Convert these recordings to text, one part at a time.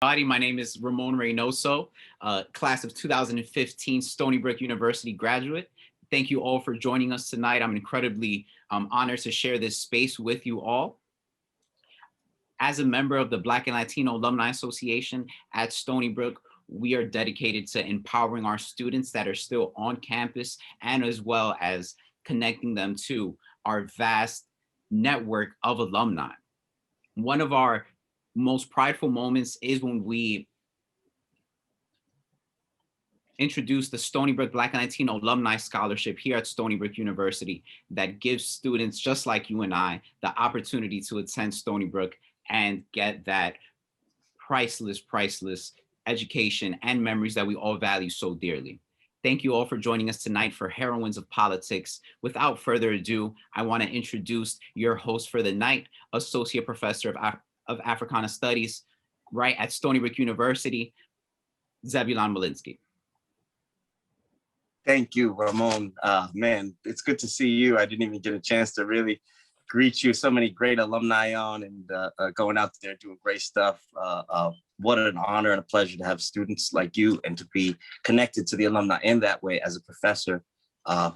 My name is Ramon Reynoso, class of 2015 Stony Brook University graduate. Thank you all for joining us tonight. I'm incredibly honored to share this space with you all. As a member of the Black and Latino Alumni Association at Stony Brook, we are dedicated to empowering our students that are still on campus and as well as connecting them to our vast network of alumni. One of our most prideful moments is when we introduced the Stony Brook Black and Latino Alumni Scholarship here at Stony Brook University that gives students just like you and I the opportunity to attend Stony Brook and get that priceless education and memories that we all value so dearly. Thank you all for joining us tonight for Heroines of Politics. Without further ado, I want to introduce your host for the night, Associate Professor of Africana Studies, right at Stony Brook University, Zebulon Malinsky. Thank you, Ramon. Man, it's good to see you. I didn't even get a chance to really greet you. So many great alumni on and going out there doing great stuff. What an honor and a pleasure to have students like you and to be connected to the alumni in that way as a professor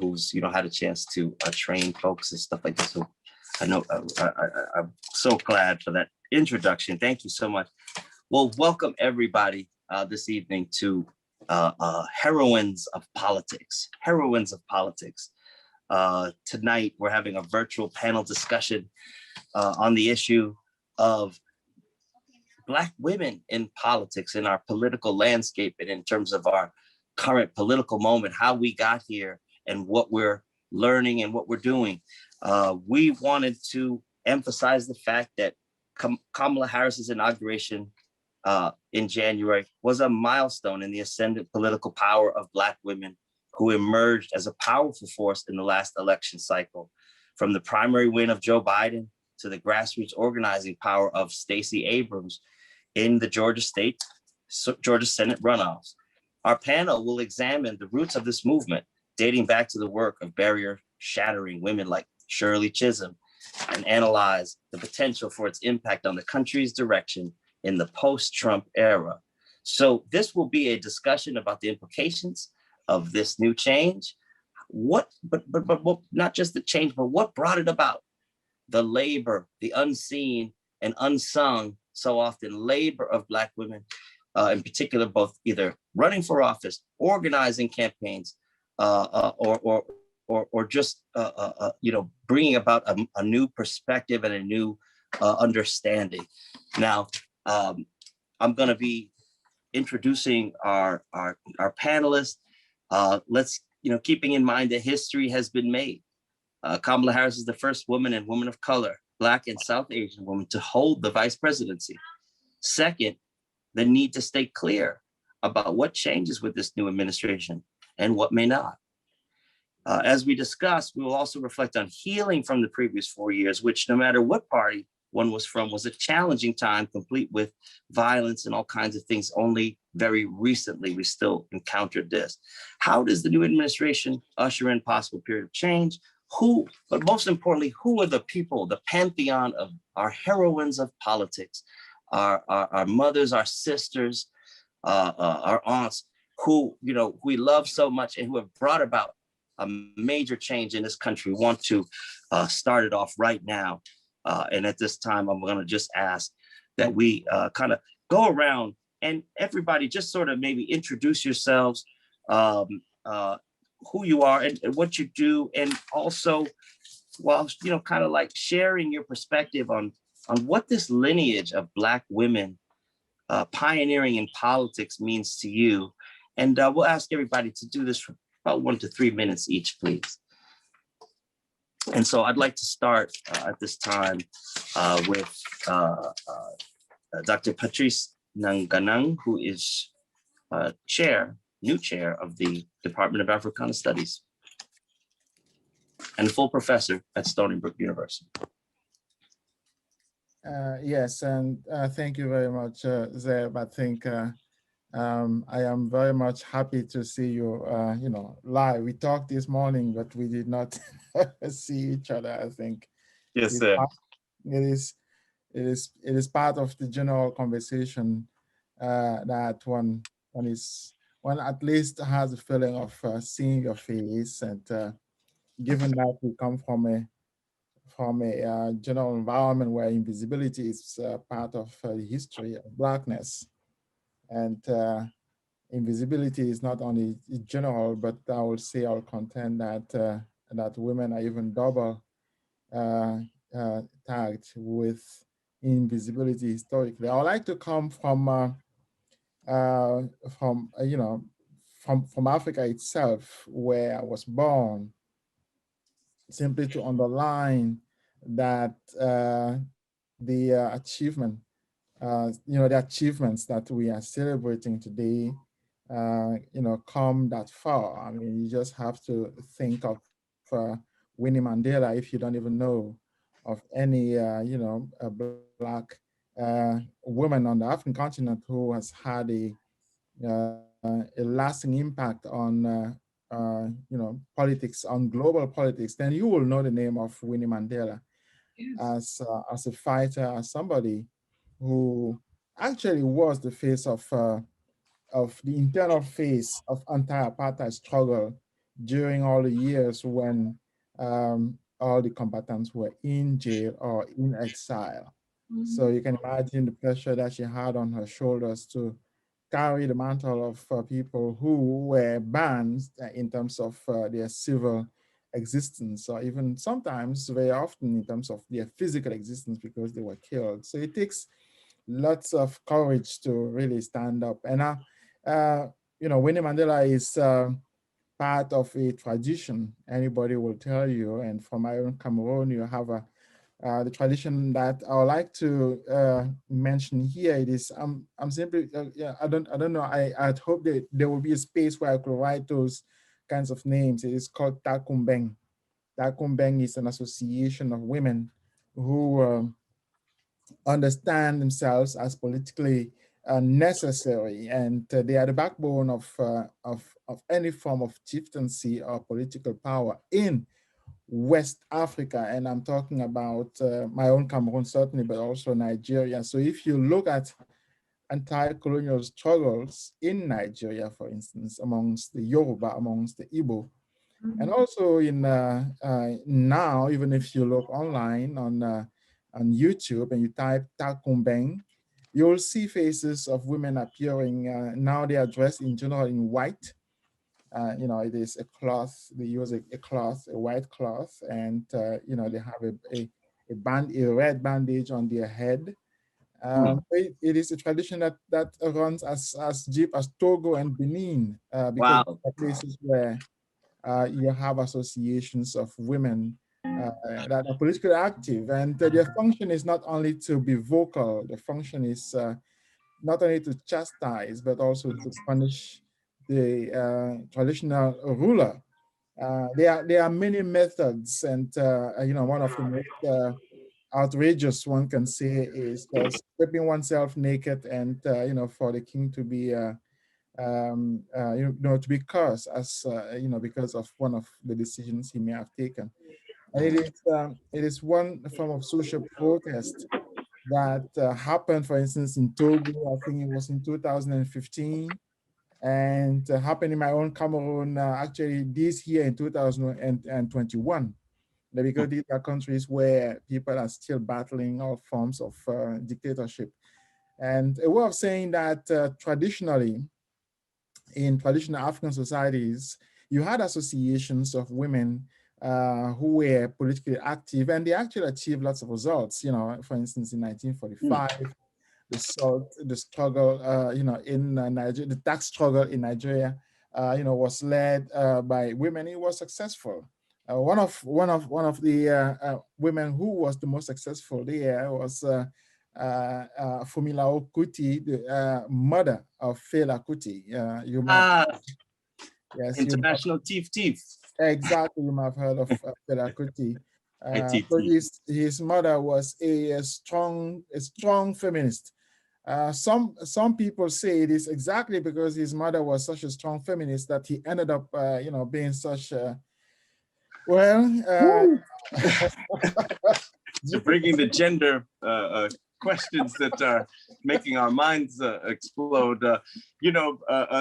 who's had a chance to train folks and stuff like this. So I know I'm so glad for that introduction. Thank you so much. Well, welcome everybody this evening to Heroines of Politics. Heroines of Politics. Tonight, we're having a virtual panel discussion on the issue of Black women in politics, in our political landscape, and in terms of our current political moment, how we got here and what we're learning and what we're doing. We wanted to emphasize the fact that Kamala Harris's inauguration in January was a milestone in the ascendant political power of Black women who emerged as a powerful force in the last election cycle. From the primary win of Joe Biden to the grassroots organizing power of Stacey Abrams in the Georgia Senate runoffs. Our panel will examine the roots of this movement, dating back to the work of barrier-shattering women like Shirley Chisholm, and analyze the potential for its impact on the country's direction in the post-Trump era. So this will be a discussion about the implications of this new change. But not just the change, but what brought it about? The labor, the unseen and unsung, so often labor of Black women, in particular, both either running for office, organizing campaigns, or just bringing about a new perspective and a new understanding. Now, I'm going to be introducing our panelists. Let's, keeping in mind that history has been made. Kamala Harris is the first woman and woman of color, Black and South Asian woman to hold the vice presidency. Second, the need to stay clear about what changes with this new administration and what may not. As we discuss, we will also reflect on healing from the previous 4 years, which no matter what party one was from, was a challenging time, complete with violence and all kinds of things. Only very recently, we still encountered this. How does the new administration usher in possible period of change? But most importantly, who are the people, the pantheon of our heroines of politics, our mothers, our sisters, our aunts, who we love so much and who have brought about a major change in this country? We want to start it off right now. And at this time, I'm going to just ask that we kind of go around and everybody just sort of maybe introduce yourselves, who you are and what you do, and also, while kind of like sharing your perspective on what this lineage of Black women pioneering in politics means to you. And we'll ask everybody to do this for about 1 to 3 minutes each, please. And so I'd like to start at this time with Dr. Patrice Nanganang, who is new chair of the Department of Africana Studies and a full professor at Stony Brook University. Yes, and thank you very much, Zeb. I think I am very much happy to see you, live. We talked this morning, but we did not see each other. I think. Yes, sir. It is part of the general conversation that one at least has a feeling of seeing your face, and given that we come from a general environment where invisibility is part of the history of Blackness, and invisibility is not only general, but I will say I'll contend that that women are even double uh, tagged with invisibility historically. I would like to come you know, from Africa itself, where I was born, simply to underline that the achievement, you know, the achievements that we are celebrating today, you know, come that far. I mean, you just have to think of Winnie Mandela if you don't even know of any, you know, a black woman on the African continent who has had a lasting impact on you know, politics, on global politics, then you will know the name of Winnie Mandela Yes. as a fighter, as somebody who actually was the face of the internal face of anti-apartheid struggle during all the years when all the combatants were in jail or in exile. So you can imagine the pressure that she had on her shoulders to carry the mantle of people who were banned in terms of their civil existence, or even sometimes very often in terms of their physical existence because they were killed. So it takes lots of courage to really stand up. And you know, Winnie Mandela is part of a tradition, anybody will tell you. And from my own Cameroon, you have the tradition that I would like to mention here. It is I'm simply yeah, I don't know. I'd hope that there will be a space where I could write those kinds of names. It is called Takumbeng. Takumbeng is an association of women who understand themselves as politically necessary, and they are the backbone of any form of chieftaincy or political power in West Africa. And I'm talking about my own Cameroon, certainly, but also Nigeria. So if you look at anti-colonial struggles in Nigeria, for instance, amongst the Yoruba, amongst the Igbo, and also in now, even if you look online on YouTube and you type Takumbeng, you'll see faces of women appearing. Now they are dressed in general in white. You know, it is a cloth. They use a cloth, a white cloth, and you know, they have a red bandage on their head. It is a tradition that runs as deep as Togo and Benin, because Wow. there are places where you have associations of women that are politically active, and their function is not only to be vocal. The function is not only to chastise, but also to punish the traditional ruler. There are many methods, and you know, one of the most outrageous one can say is stripping oneself naked, and you know, for the king to be you know, to be cursed as you know, because of one of the decisions he may have taken. And it is one form of social protest that happened, for instance, in Togo. I think it was in 2015, and happened in my own Cameroon actually this year in 2021. Because these are countries where people are still battling all forms of dictatorship. And a way of saying that traditionally, in traditional African societies, you had associations of women who were politically active, and they actually achieved lots of results. You know, for instance, in 1945, the struggle, you know, in Nigeria, the tax struggle in Nigeria, you know, was led by women. It was successful. One of the women who was the most successful there was Fumilao Kuti, the mother of Fela Kuti. You might, Ah, yes, international thief. exactly, you might have heard of Fela Kuti. So Thief. his mother was a strong feminist. Some people say it is exactly because his mother was such a strong feminist that he ended up, you know, being such a, well, So bringing the gender questions that are making our minds explode.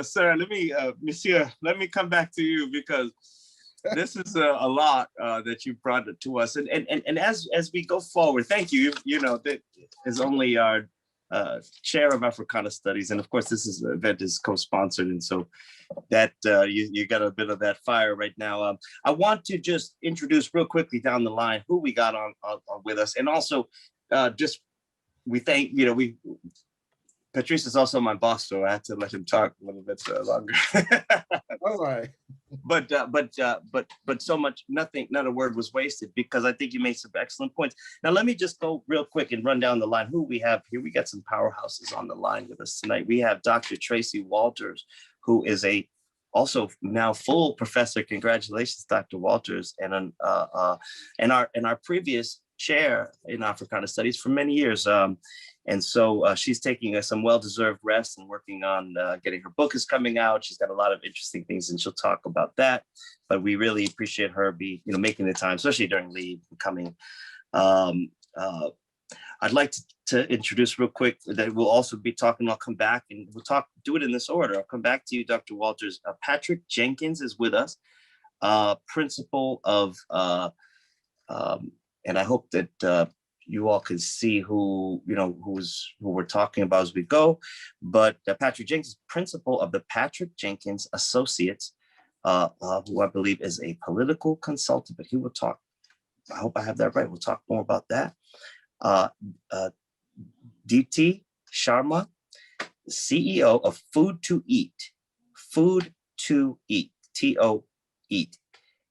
Sir, Monsieur, let me come back to you, because this is a lot that you brought to us. And as we go forward, thank you. That is only our chair of Africana Studies. And of course, this event is co-sponsored. And so that you got a bit of that fire right now. I want to just introduce real quickly down the line who we got on with us. And also we thank, Patrice is also my boss, so I had to let him talk a little bit longer. All right. But so much, not a word was wasted, because I think you made some excellent points. Now, let me just go real quick and run down the line who we have here. We got some powerhouses on the line with us tonight. We have Dr. Tracy Walters, who is also now full professor. Congratulations, Dr. Walters, and our previous chair in Africana Studies for many years. And so she's taking some well-deserved rest and working on getting her book is coming out. She's got a lot of interesting things, and she'll talk about that. But we really appreciate her making the time, especially during leave and coming. I'd like to introduce real quick that we'll also be talking. I'll come back and we'll do it in this order. I'll come back to you, Dr. Walters. Patrick Jenkins is with us, principal of, and I hope that you all can see who we're talking about as we go. But Patrick Jenkins, principal of the Patrick Jenkins Associates, who I believe is a political consultant, but he will talk. I hope I have that right. We'll talk more about that. Deepti Sharma, CEO of Food to Eat, TO Eat,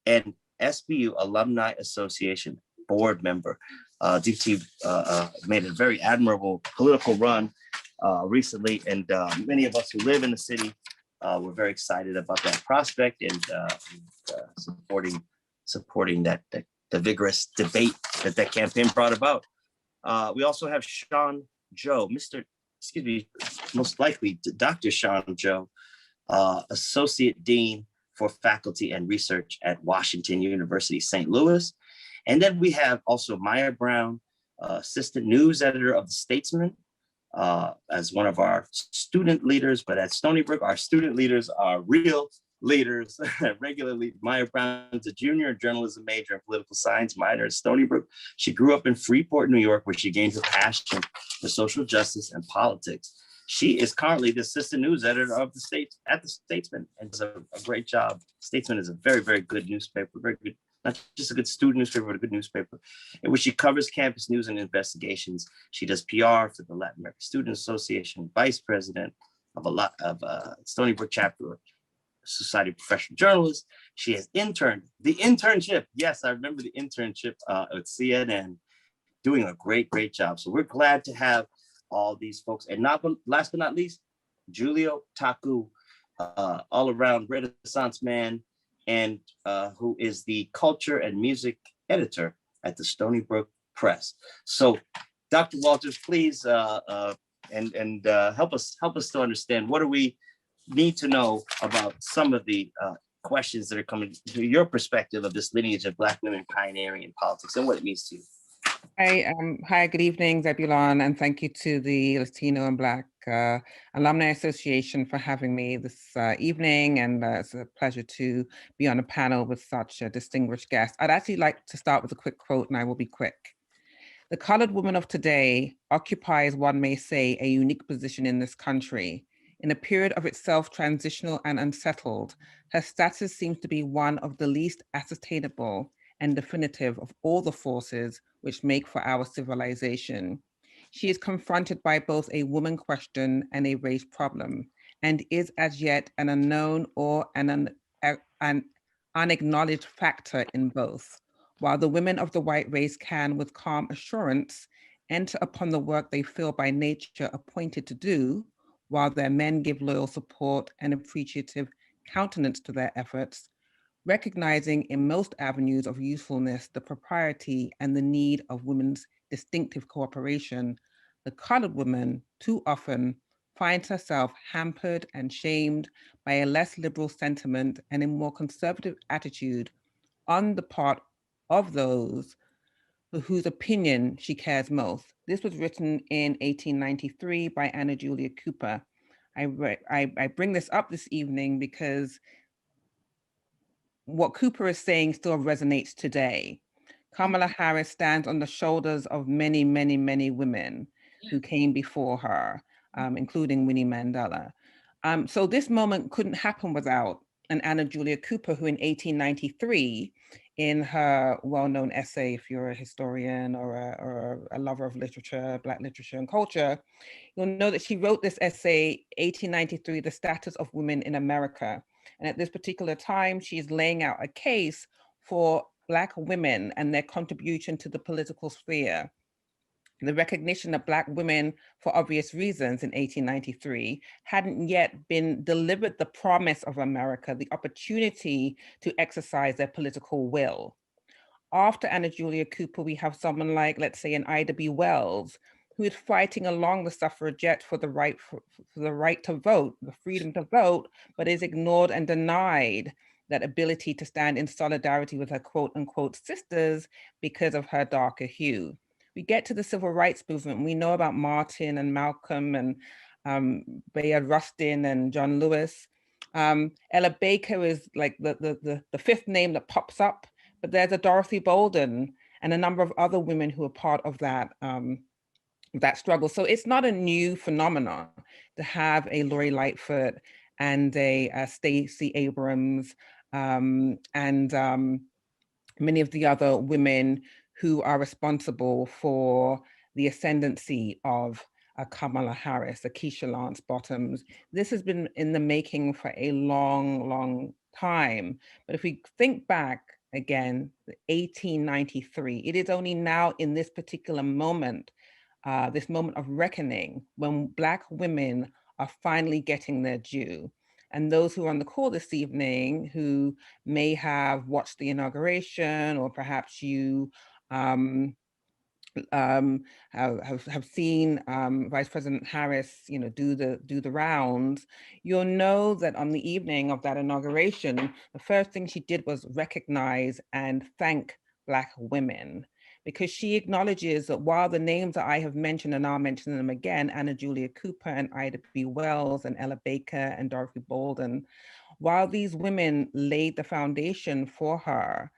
and SBU Alumni Association board member. Deepti made a very admirable political run recently, and many of us who live in the city were very excited about that prospect and supporting the vigorous debate that campaign brought about. We also have Sean Joe, most likely Dr. Sean Joe, Associate Dean for Faculty and Research at Washington University, St. Louis. And then we have also Maya Brown, Assistant News Editor of The Statesman, as one of our student leaders. But at Stony Brook, our student leaders are real leaders regularly. Maya Brown is a junior journalism major and political science minor at Stony Brook. She grew up in Freeport, New York, where she gained her passion for social justice and politics. She is currently the assistant news editor of The Statesman, and does a great job. Statesman is a very, very good newspaper, very good, not just a good student newspaper, but a good newspaper, in which she covers campus news and investigations. She does PR for the Latin American Student Association, vice president of Stony Brook chapter of Society of Professional Journalists. She has the internship. Yes, I remember the internship at CNN, doing a great, great job. So we're glad to have all these folks. And last but not least, Julio Taku, all around Renaissance man, and who is the culture and music editor at the Stony Brook Press. So Dr. Walters, please, and help us to understand, what do we need to know about some of the questions that are coming to your perspective of this lineage of Black women pioneering in politics and what it means to you. Hi, good evening, Zebulon, and thank you to the Latino and Black Alumni Association for having me this evening, and it's a pleasure to be on a panel with such a distinguished guest. I'd actually like to start with a quick quote, and I will be quick. The colored woman of today occupies, one may say, a unique position in this country. In a period of itself transitional and unsettled, her status seems to be one of the least ascertainable and definitive of all the forces which make for our civilization. She is confronted by both a woman question and a race problem, and is as yet an unknown or an unacknowledged factor in both. While the women of the white race can, with calm assurance, enter upon the work they feel by nature appointed to do, while their men give loyal support and appreciative countenance to their efforts, recognizing in most avenues of usefulness the propriety and the need of women's distinctive cooperation, the colored woman too often finds herself hampered and shamed by a less liberal sentiment and a more conservative attitude on the part of those for whose opinion she cares most. This was written in 1893 by Anna Julia Cooper. I bring this up this evening because what Cooper is saying still resonates today. Kamala Harris stands on the shoulders of many, many, many women who came before her, including Winnie Mandela. So this moment couldn't happen without an Anna Julia Cooper, who in 1893, in her well-known essay, if you're a historian or a lover of literature, Black literature and culture, you'll know that she wrote this essay, 1893, The Status of Women in America. And at this particular time, she's laying out a case for Black women and their contribution to the political sphere. The recognition of Black women, for obvious reasons, in 1893 hadn't yet been delivered the promise of America, the opportunity to exercise their political will. After Anna Julia Cooper, we have someone like, let's say, an Ida B. Wells, who is fighting along the suffragettes for the right to vote, the freedom to vote, but is ignored and denied that ability to stand in solidarity with her quote unquote sisters because of her darker hue. We get to the civil rights movement. We know about Martin and Malcolm and Bayard Rustin and John Lewis. Ella Baker is like the fifth name that pops up, but there's a Dorothy Bolden and a number of other women who are part of that that struggle. So it's not a new phenomenon to have a Lori Lightfoot and a Stacey Abrams and many of the other women who are responsible for the ascendancy of Kamala Harris, Keisha Lance Bottoms. This has been in the making for a long, long time. But if we think back again, 1893, it is only now in this particular moment, this moment of reckoning, when Black women are finally getting their due. And those who are on the call this evening who may have watched the inauguration, or perhaps you have seen Vice President Harris, do the rounds, you'll know that on the evening of that inauguration, the first thing she did was recognize and thank Black women, because she acknowledges that while the names that I have mentioned, and I'll mention them again, Anna Julia Cooper and Ida B. Wells and Ella Baker and Dorothy Bolden, while these women laid the foundation for her,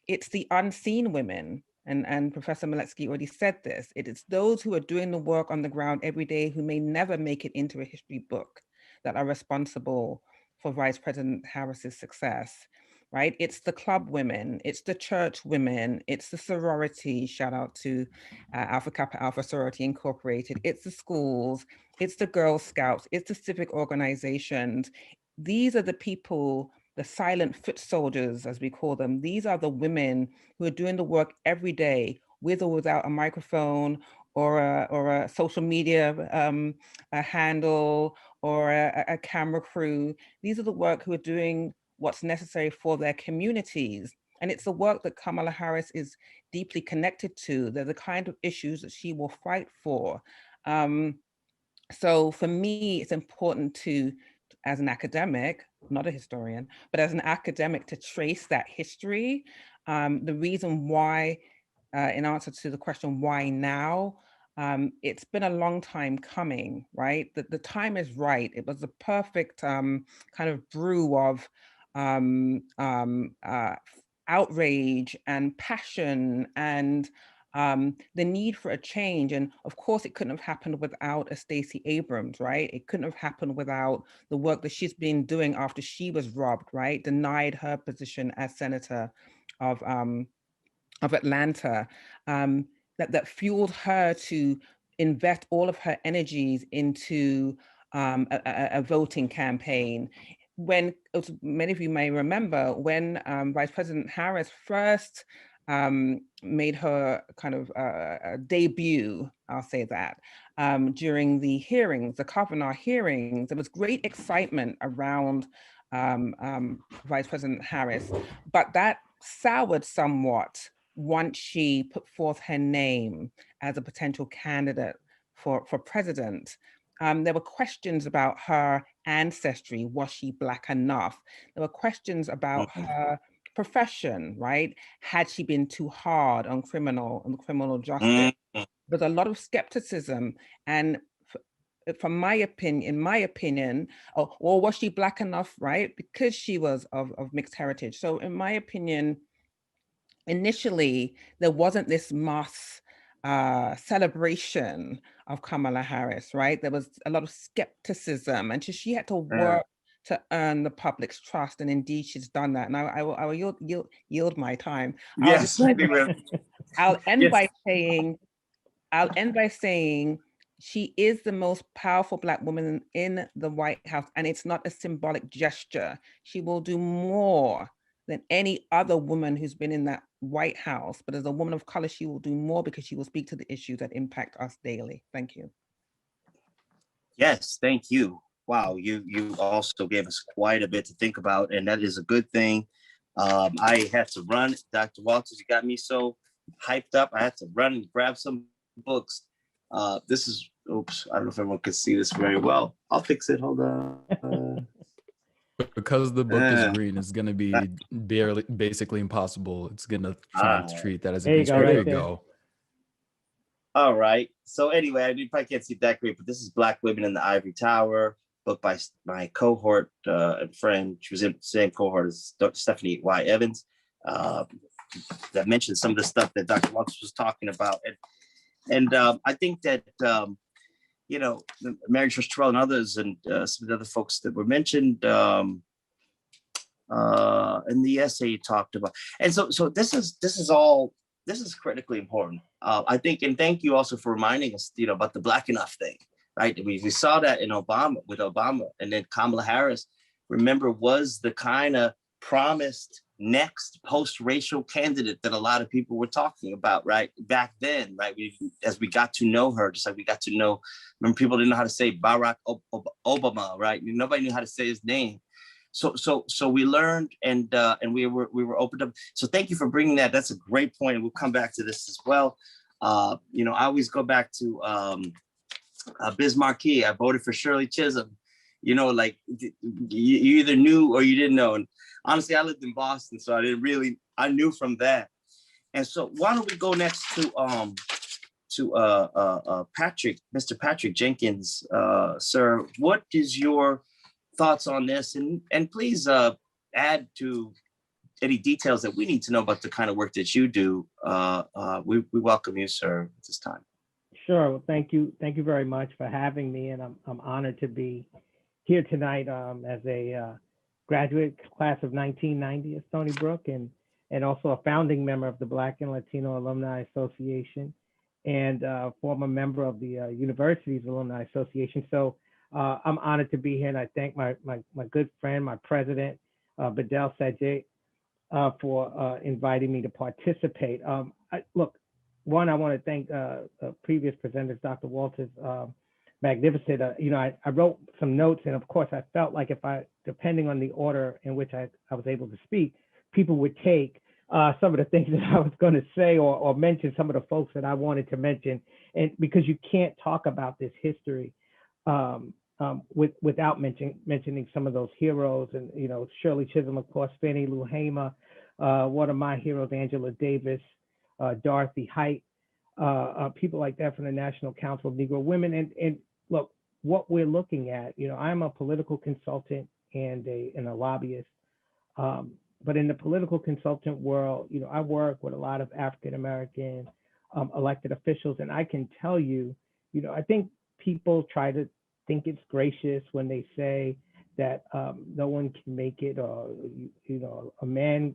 it's the unseen women, and Professor Maletsky already said this, it is those who are doing the work on the ground every day who may never make it into a history book that are responsible for Vice President Harris's success, right? It's the club women, it's the church women, it's the sorority, shout out to Alpha Kappa Alpha Sorority Incorporated, it's the schools, it's the Girl Scouts, it's the civic organizations. These are the people, the silent foot soldiers, as we call them. These are the women who are doing the work every day, with or without a microphone or a social media a handle or a camera crew. These are the work who are doing what's necessary for their communities. And it's the work that Kamala Harris is deeply connected to. They're the kind of issues that she will fight for. So for me, it's important to, as an academic, not a historian, but as an academic, to trace that history. The reason why, in answer to the question, why now? It's been a long time coming, right? The time is right. It was the perfect kind of brew of outrage and passion and the need for a change. And of course, it couldn't have happened without a Stacey Abrams, right? It couldn't have happened without the work that she's been doing after she was robbed, right? Denied her position as senator of Atlanta, that fueled her to invest all of her energies into a voting campaign. When, as many of you may remember, when Vice President Harris first made her kind of debut, I'll say that, during the hearings, the Kavanaugh hearings, there was great excitement around Vice President Harris, but that soured somewhat once she put forth her name as a potential candidate for president. There were questions about her ancestry. Was she Black enough? There were questions about her profession, right? Had she been too hard on criminal justice? There's a lot of skepticism, and from my opinion, in my opinion, or was she Black enough, right? Because she was of mixed heritage. So in my opinion, initially, there wasn't this mass celebration of Kamala Harris, right? There was a lot of skepticism, and she had to work to earn the public's trust, and indeed she's done that. And I will yield my time. Yes, I think I'll end yes. by saying she is the most powerful Black woman in the White House, and it's not a symbolic gesture. She will do more than any other woman who's been in that White House. But as a woman of color, she will do more because she will speak to the issues that impact us daily. Thank you. Yes, thank you. Wow, you also gave us quite a bit to think about, and that is a good thing. I had to run. Dr. Walters, you got me so hyped up. I had to run and grab some books. This is, oops, I don't know if everyone can see this very well. I'll fix it, hold on. Because the book is green, it's going to be basically impossible. It's going to try to treat that as a green screen. There you go. All right. So anyway, I probably can't see that great, but this is Black Women in the Ivory Tower, book by my cohort and friend. She was in the same cohort as Stephanie Y. Evans. That mentioned some of the stuff that Dr. Walters was talking about. And I think that, you know, Mary Trish Terrell and others and some of the other folks that were mentioned in the essay you talked about. And so this is critically important. I think, and thank you also for reminding us, you know, about the Black enough thing, right? We saw that in with Obama, and then Kamala Harris, remember, was the kind of promised next post-racial candidate that a lot of people were talking about, right? Back then, right? As we got to know her, just like we got to know, remember, people didn't know how to say Barack Obama, right? Nobody knew how to say his name. So we learned, and we were opened up. So thank you for bringing that. That's a great point, and we'll come back to this as well. You know, I always go back to Biz Marquis. I voted for Shirley Chisholm. You know, like you either knew or you didn't know. And honestly, I lived in Boston, so I knew from that. And so why don't we go next to Patrick, Mr. Patrick Jenkins, sir. What is your thoughts on this? And please add to any details that we need to know about the kind of work that you do. We welcome you, sir, at this time. Sure. Well, thank you very much for having me, and I'm honored to be here tonight as a graduate class of 1990 at Stony Brook, and also a founding member of the Black and Latino Alumni Association, and former member of the university's Alumni Association. So I'm honored to be here, and I thank my good friend, my president, Bedell Sajid, for inviting me to participate. Look, one, I want to thank previous presenters, Dr. Walters, magnificent. You know, I wrote some notes, and of course, I felt like depending on the order in which I was able to speak, people would take some of the things that I was going to say, or mention some of the folks that I wanted to mention, and because you can't talk about this history without mentioning some of those heroes, and you know, Shirley Chisholm, of course, Fannie Lou Hamer, one of my heroes, Angela Davis, Dorothy Height, people like that from the National Council of Negro Women. And look, what we're looking at, you know, I'm a political consultant and a lobbyist, but in the political consultant world, you know, I work with a lot of African American elected officials, and I can tell you, you know, I think people try to think it's gracious when they say that no one can make it, or you know, a man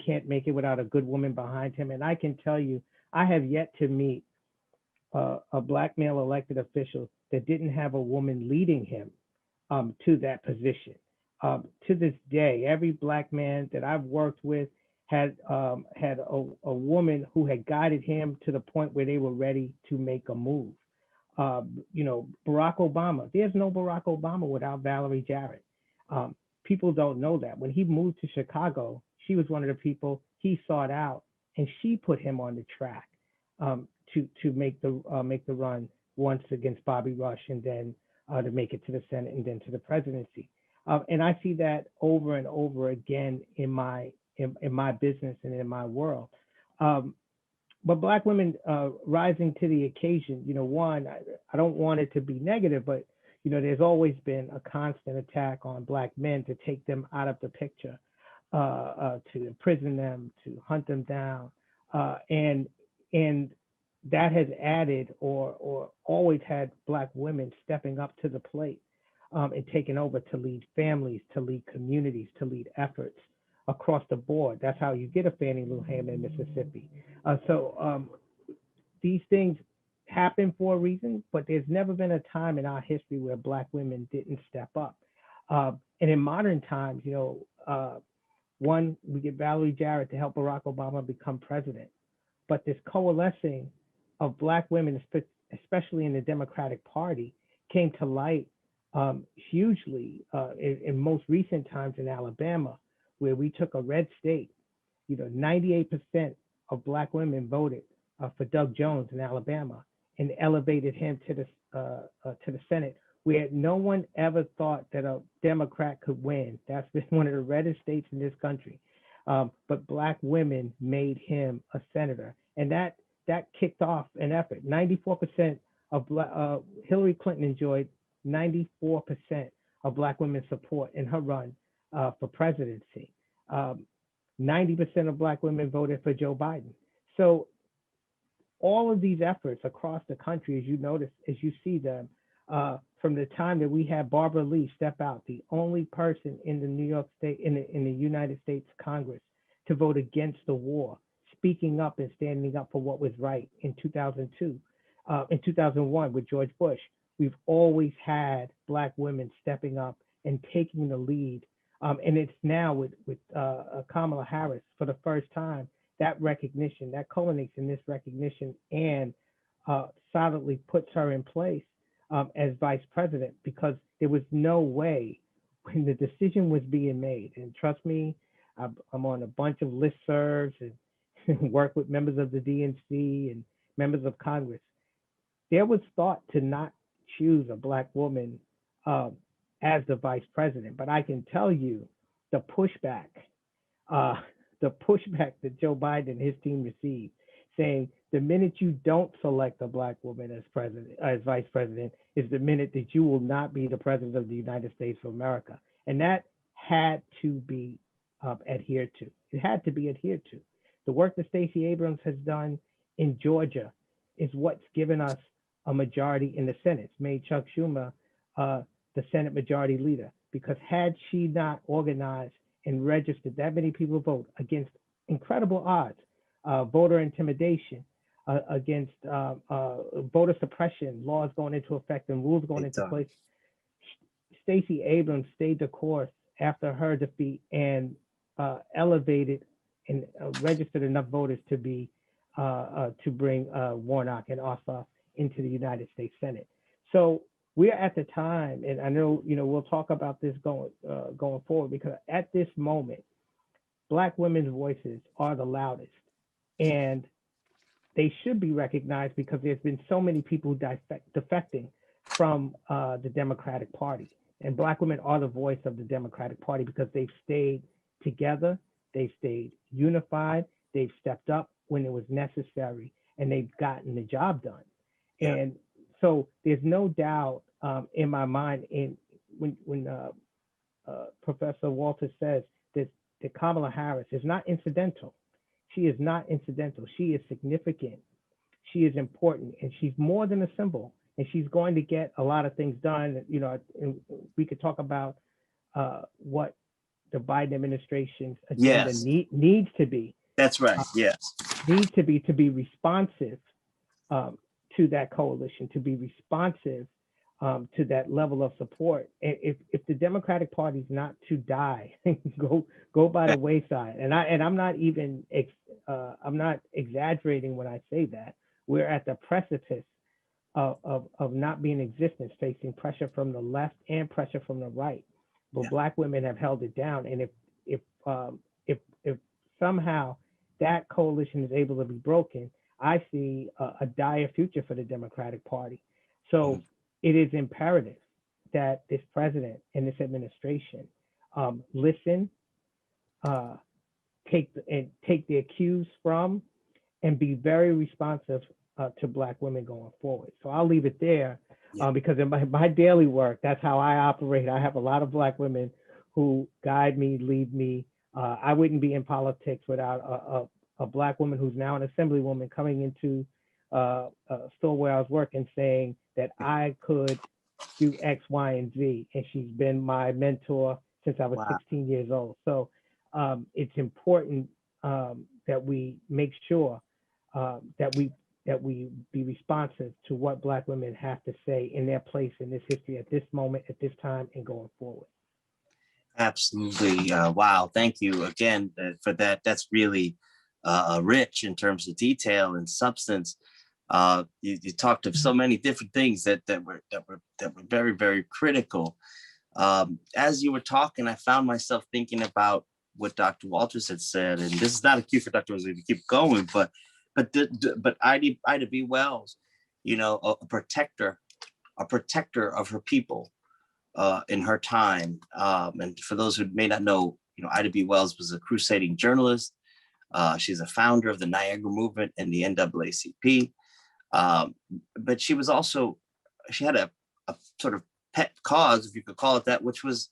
can't make it without a good woman behind him. And I can tell you, I have yet to meet a Black male elected official that didn't have a woman leading him to that position. To this day, every Black man that I've worked with had a woman who had guided him to the point where they were ready to make a move. You know, Barack Obama, there's no Barack Obama without Valerie Jarrett. People don't know that. When he moved to Chicago, she was one of the people he sought out, and she put him on the track to make the run once against Bobby Rush, and then to make it to the Senate and then to the presidency. And I see that over and over again in my business and in my world. But Black women rising to the occasion, one, I don't want it to be negative, but there's always been a constant attack on Black men to take them out of the picture, to imprison them, to hunt them down, and that has added or always had Black women stepping up to the plate and taking over to lead families, to lead communities, to lead efforts across the board. That's how you get a Fannie Lou Hamer in Mississippi. So these things happen for a reason, but there's never been a time in our history where Black women didn't step up. And in modern times, one, we get Valerie Jarrett to help Barack Obama become president, but this coalescing of Black women, especially in the Democratic Party, came to light hugely in most recent times in Alabama, where we took a red state. 98% of Black women voted for Doug Jones in Alabama and elevated him to the Senate, where no one ever thought that a Democrat could win. That's been one of the reddest states in this country. But Black women made him a senator, and that kicked off an effort. 94% of Hillary Clinton enjoyed 94% of Black women's support in her run for presidency. 90% of Black women voted for Joe Biden. So all of these efforts across the country, as you notice, as you see them, from the time that we had Barbara Lee step out, the only person in the New York State, in the United States Congress to vote against the war, speaking up and standing up for what was right in 2002, in 2001 with George Bush. We've always had Black women stepping up and taking the lead. And it's now with Kamala Harris for the first time, that recognition, that culminates in this recognition and solidly puts her in place as vice president, because there was no way when the decision was being made, and trust me, I'm on a bunch of listservs and work with members of the DNC and members of Congress. There was thought to not choose a Black woman as the vice president, but I can tell you the pushback that Joe Biden and his team received, saying the minute you don't select a Black woman as vice president is the minute that you will not be the president of the United States of America. And that had to be adhered to. It had to be adhered to. The work that Stacey Abrams has done in Georgia is what's given us a majority in the Senate. It's made Chuck Schumer the Senate Majority Leader, because had she not organized and registered that many people vote against incredible odds, voter intimidation, against voter suppression, laws going into effect and rules going into place, Stacey Abrams stayed the course after her defeat and elevated and registered enough voters to be to bring Warnock and Ossoff into the United States Senate. So we're at the time, and I know we'll talk about this going forward, because at this moment, Black women's voices are the loudest, and they should be recognized because there's been so many people defecting from the Democratic Party, and Black women are the voice of the Democratic Party because they've stayed together, they've stayed unified, they've stepped up when it was necessary, and they've gotten the job done. Yeah. And so there's no doubt in my mind when Professor Walter says that Kamala Harris is not incidental. She is not incidental. She is significant. She is important, and she's more than a symbol. And she's going to get a lot of things done. And we could talk about what the Biden administration's agenda needs to be. That's right. Yes, needs to be responsive to that coalition, to be responsive to that level of support. If the Democratic Party is not to die, go by the wayside. And I'm not even I'm not exaggerating when I say that. We're at the precipice of not being in existence, facing pressure from the left and pressure from the right. But Black women have held it down. And if somehow that coalition is able to be broken, I see a dire future for the Democratic Party. So it is imperative that this president and this administration listen, take their cues from, and be very responsive to Black women going forward. So I'll leave it there because in my daily work, that's how I operate. I have a lot of Black women who guide me, lead me. I wouldn't be in politics without a Black woman who's now an assemblywoman coming into a store where I was working saying that I could do X, Y, and Z. And she's been my mentor since I was 16 years old. So it's important that we make sure that we be responsive to what Black women have to say in their place in this history at this moment, at this time, and going forward. Absolutely. Wow. Thank you again for that. That's really rich in terms of detail and substance. You talked of so many different things that were very, very critical. As you were talking, I found myself thinking about what Dr. Walters had said, and this is not a cue for Dr. Walters to keep going, but Ida B. Wells, you know, a protector of her people in her time. And for those who may not know, you know, Ida B. Wells was a crusading journalist. She's a founder of the Niagara Movement and the NAACP. But she was also, she had a sort of pet cause, if you could call it that, which was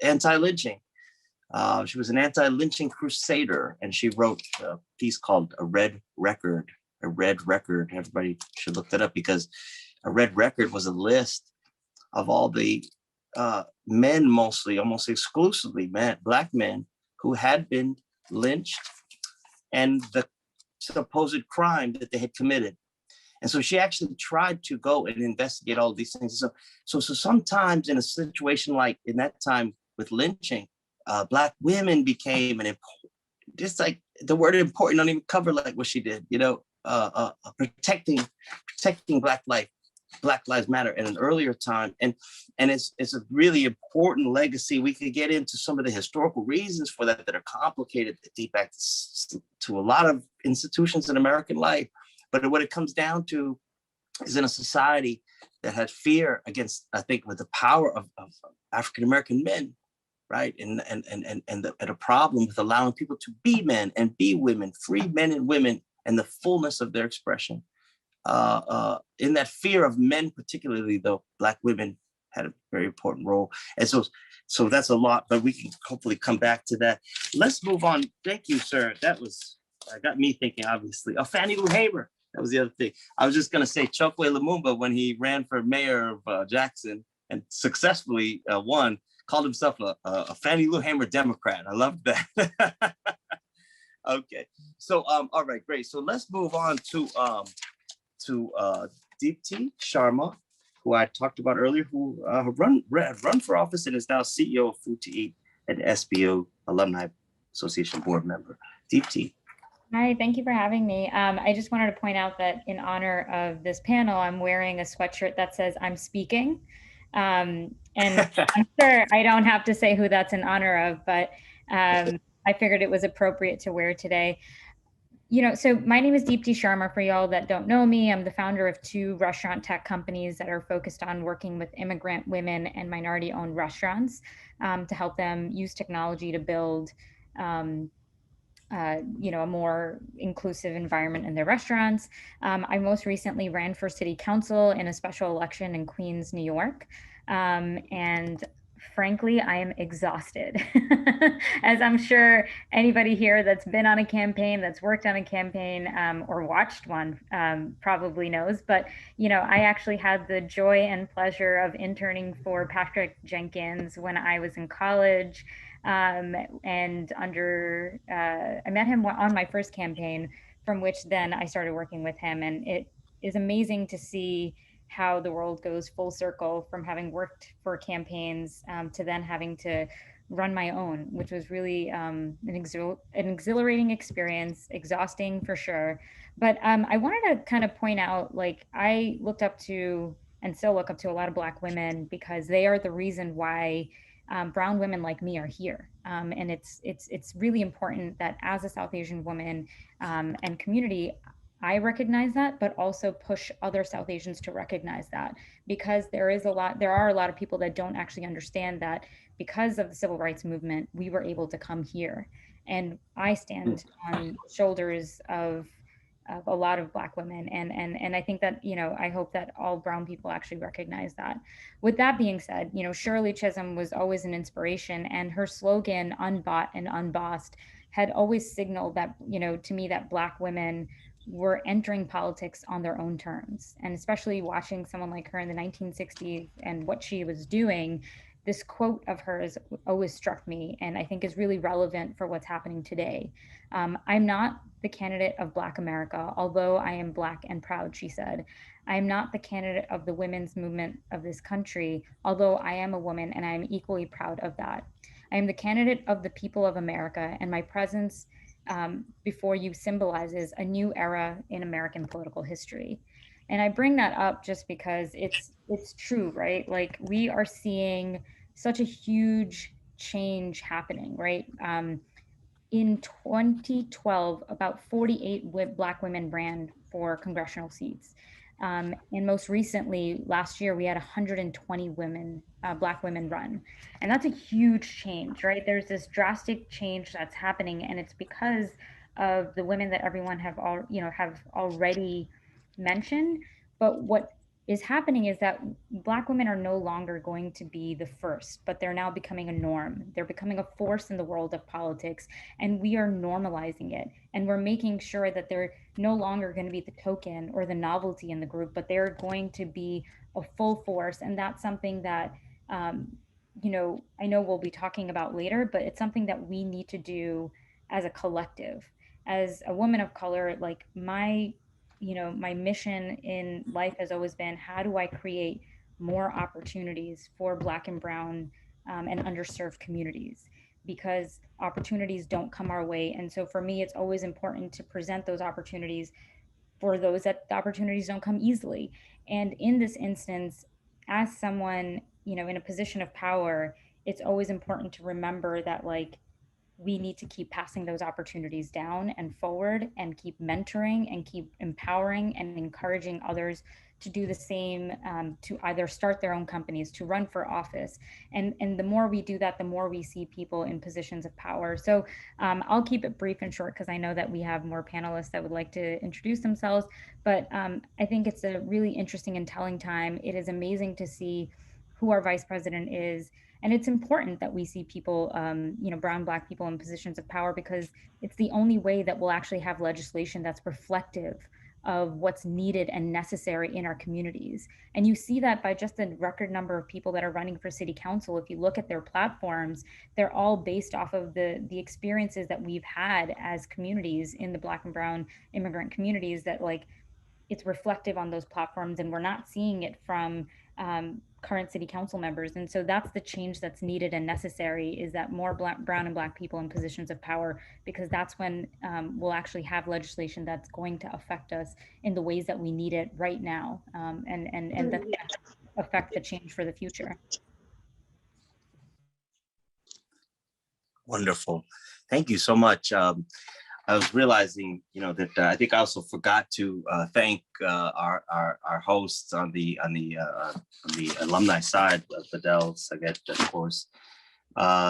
anti-lynching. She was an anti-lynching crusader, and she wrote a piece called A Red Record. A Red Record. Everybody should look that up, because a red record was a list of all the men, mostly, almost exclusively men, Black men, who had been lynched and the supposed crime that they had committed. And so she actually tried to go and investigate all of these things. So sometimes in a situation like in that time with lynching, Black women became just like the word important don't even cover like what she did, you know, protecting Black life, Black Lives Matter in an earlier time. And it's a really important legacy. We could get into some of the historical reasons for that are complicated, that date back to a lot of institutions in American life. But what it comes down to is in a society that had fear against, I think, with the power of African-American men, right? And a problem with allowing people to be men and be women, free men and women, and the fullness of their expression. In that fear of men, particularly, though, Black women had a very important role. And so that's a lot, but we can hopefully come back to that. Let's move on. Thank you, sir. That got me thinking, obviously. Fannie Lou Hamer. That was the other thing. I was just going to say Chokwe Lumumba, when he ran for mayor of Jackson and successfully won, called himself a Fannie Lou Hamer Democrat. I love that. Okay. So, all right, great. So let's move on to Deepti Sharma, who I talked about earlier, who run for office and is now CEO of Food to Eat and SBO Alumni Association board member. Deepti. Hi, thank you for having me. I just wanted to point out that in honor of this panel, I'm wearing a sweatshirt that says I'm speaking. And I'm sure I don't have to say who that's in honor of, but I figured it was appropriate to wear today. You know, so my name is Deepti Sharma. For y'all that don't know me, I'm the founder of 2 restaurant tech companies that are focused on working with immigrant women and minority-owned restaurants to help them use technology to build you know, a more inclusive environment in their restaurants. I most recently ran for city council in a special election in Queens, New York. And frankly, I am exhausted, as I'm sure anybody here that's been on a campaign, that's worked on a campaign or watched one probably knows. But, you know, I actually had the joy and pleasure of interning for Patrick Jenkins when I was in college. And I met him on my first campaign, from which then I started working with him. And it is amazing to see how the world goes full circle from having worked for campaigns to then having to run my own, which was really an exhilarating experience, exhausting for sure. But I wanted to kind of point out, like, I looked up to and still look up to a lot of Black women because they are the reason why brown women like me are here. And it's really important that as a South Asian woman and community, I recognize that, but also push other South Asians to recognize that, because there are a lot of people that don't actually understand that because of the civil rights movement, we were able to come here. And I stand on the shoulders of a lot of Black women. And I think that, I hope that all brown people actually recognize that. With that being said, Shirley Chisholm was always an inspiration, and her slogan, unbought and unbossed, had always signaled that, to me, that Black women were entering politics on their own terms. And especially watching someone like her in the 1960s and what she was doing, this quote of hers always struck me, and I think is really relevant for what's happening today. I'm not the candidate of Black America, although I am Black and proud, she said. I am not the candidate of the women's movement of this country, although I am a woman and I am equally proud of that. I am the candidate of the people of America, and my presence before you symbolizes a new era in American political history. And I bring that up just because it's true, right? Like, we are seeing such a huge change happening, right? In 2012, about 48 Black women ran for congressional seats. And most recently, last year, we had 120 women, Black women run. And that's a huge change, right? There's this drastic change that's happening, and it's because of the women that everyone have already mentioned. But what is happening is that Black women are no longer going to be the first, but they're now becoming a norm. They're becoming a force in the world of politics, and we are normalizing it. And we're making sure that they're no longer going to be the token or the novelty in the group, but they're going to be a full force. And that's something that, I know we'll be talking about later, but it's something that we need to do as a collective. As a woman of color, like, my mission in life has always been, how do I create more opportunities for Black and brown and underserved communities? Because opportunities don't come our way. And so for me, it's always important to present those opportunities for those that the opportunities don't come easily. And in this instance, as someone, in a position of power, it's always important to remember that, like, we need to keep passing those opportunities down and forward, and keep mentoring and keep empowering and encouraging others to do the same, to either start their own companies, to run for office. And the more we do that, the more we see people in positions of power. So I'll keep it brief and short, because I know that we have more panelists that would like to introduce themselves. But I think it's a really interesting and telling time. It is amazing to see who our vice president is. And it's important that we see people, brown, Black people in positions of power, because it's the only way that we'll actually have legislation that's reflective of what's needed and necessary in our communities. And you see that by just the record number of people that are running for city council. If you look at their platforms, they're all based off of the experiences that we've had as communities in the Black and brown immigrant communities, that, like, it's reflective on those platforms, and we're not seeing it from current city council members. And so that's the change that's needed and necessary, is that more brown and Black people in positions of power, because that's when we'll actually have legislation that's going to affect us in the ways that we need it right now, and that affect the change for the future. Wonderful. Thank you so much. I was realizing, that I think I also forgot to thank our hosts on the alumni side, Fidel Saget, of course.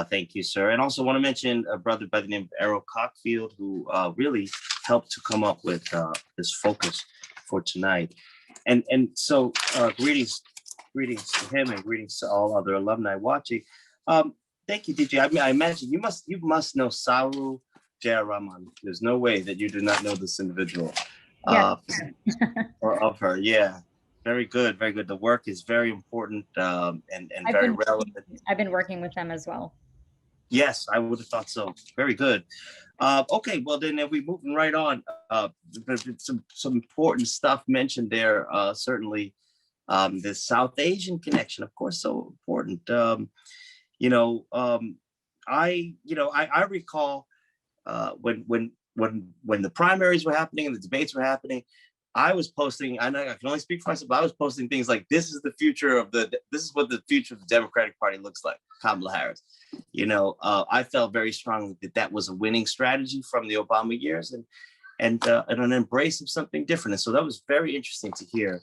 Thank you, sir. And also want to mention a brother by the name of Errol Cockfield, who really helped to come up with this focus for tonight. And so greetings to him, and greetings to all other alumni watching. Thank you, DJ. I mean, I imagine you must know Saru Jayaraman. There's no way that you do not know this individual. Yes. Or of her. Yeah. Very good. Very good. The work is very important and very relevant. I've been working with them as well. Yes, I would have thought so. Very good. Okay, well then if we're moving right on, there's some important stuff mentioned there. Certainly the South Asian connection, of course, so important. I recall when the primaries were happening and the debates were happening, I was posting, I know I can only speak for myself, but I was posting things like, this is what the future of the Democratic Party looks like, Kamala Harris. I felt very strongly that was a winning strategy from the Obama years. and an embrace of something different. And so that was very interesting to hear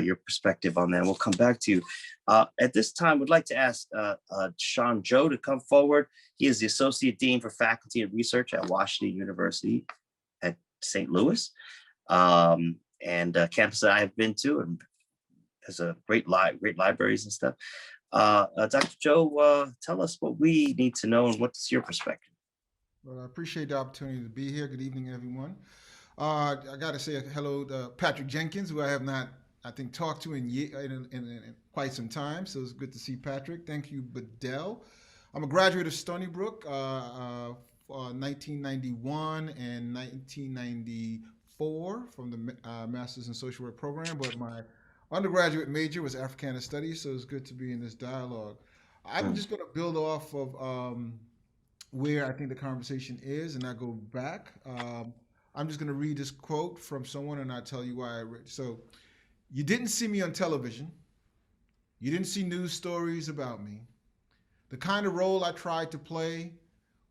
your perspective on that. We'll come back to you. At this time, we'd like to ask Sean Joe to come forward. He is the Associate Dean for Faculty and Research at Washington University at St. Louis, and a campus that I have been to, and has a great libraries and stuff. Dr. Joe, tell us what we need to know and what's your perspective. Well, I appreciate the opportunity to be here. Good evening, everyone. I got to say hello to Patrick Jenkins, who I have not, I think, talked to in quite some time. So it's good to see Patrick. Thank you, Bedell. I'm a graduate of Stony Brook, 1991 and 1994 from the Master's in Social Work program, but my undergraduate major was Africana Studies, so it's good to be in this dialogue. I'm just going to build off of where I think the conversation is, and I go back. I'm just going to read this quote from someone, and I'll tell you why I read. So, you didn't see me on television. You didn't see news stories about me. The kind of role I tried to play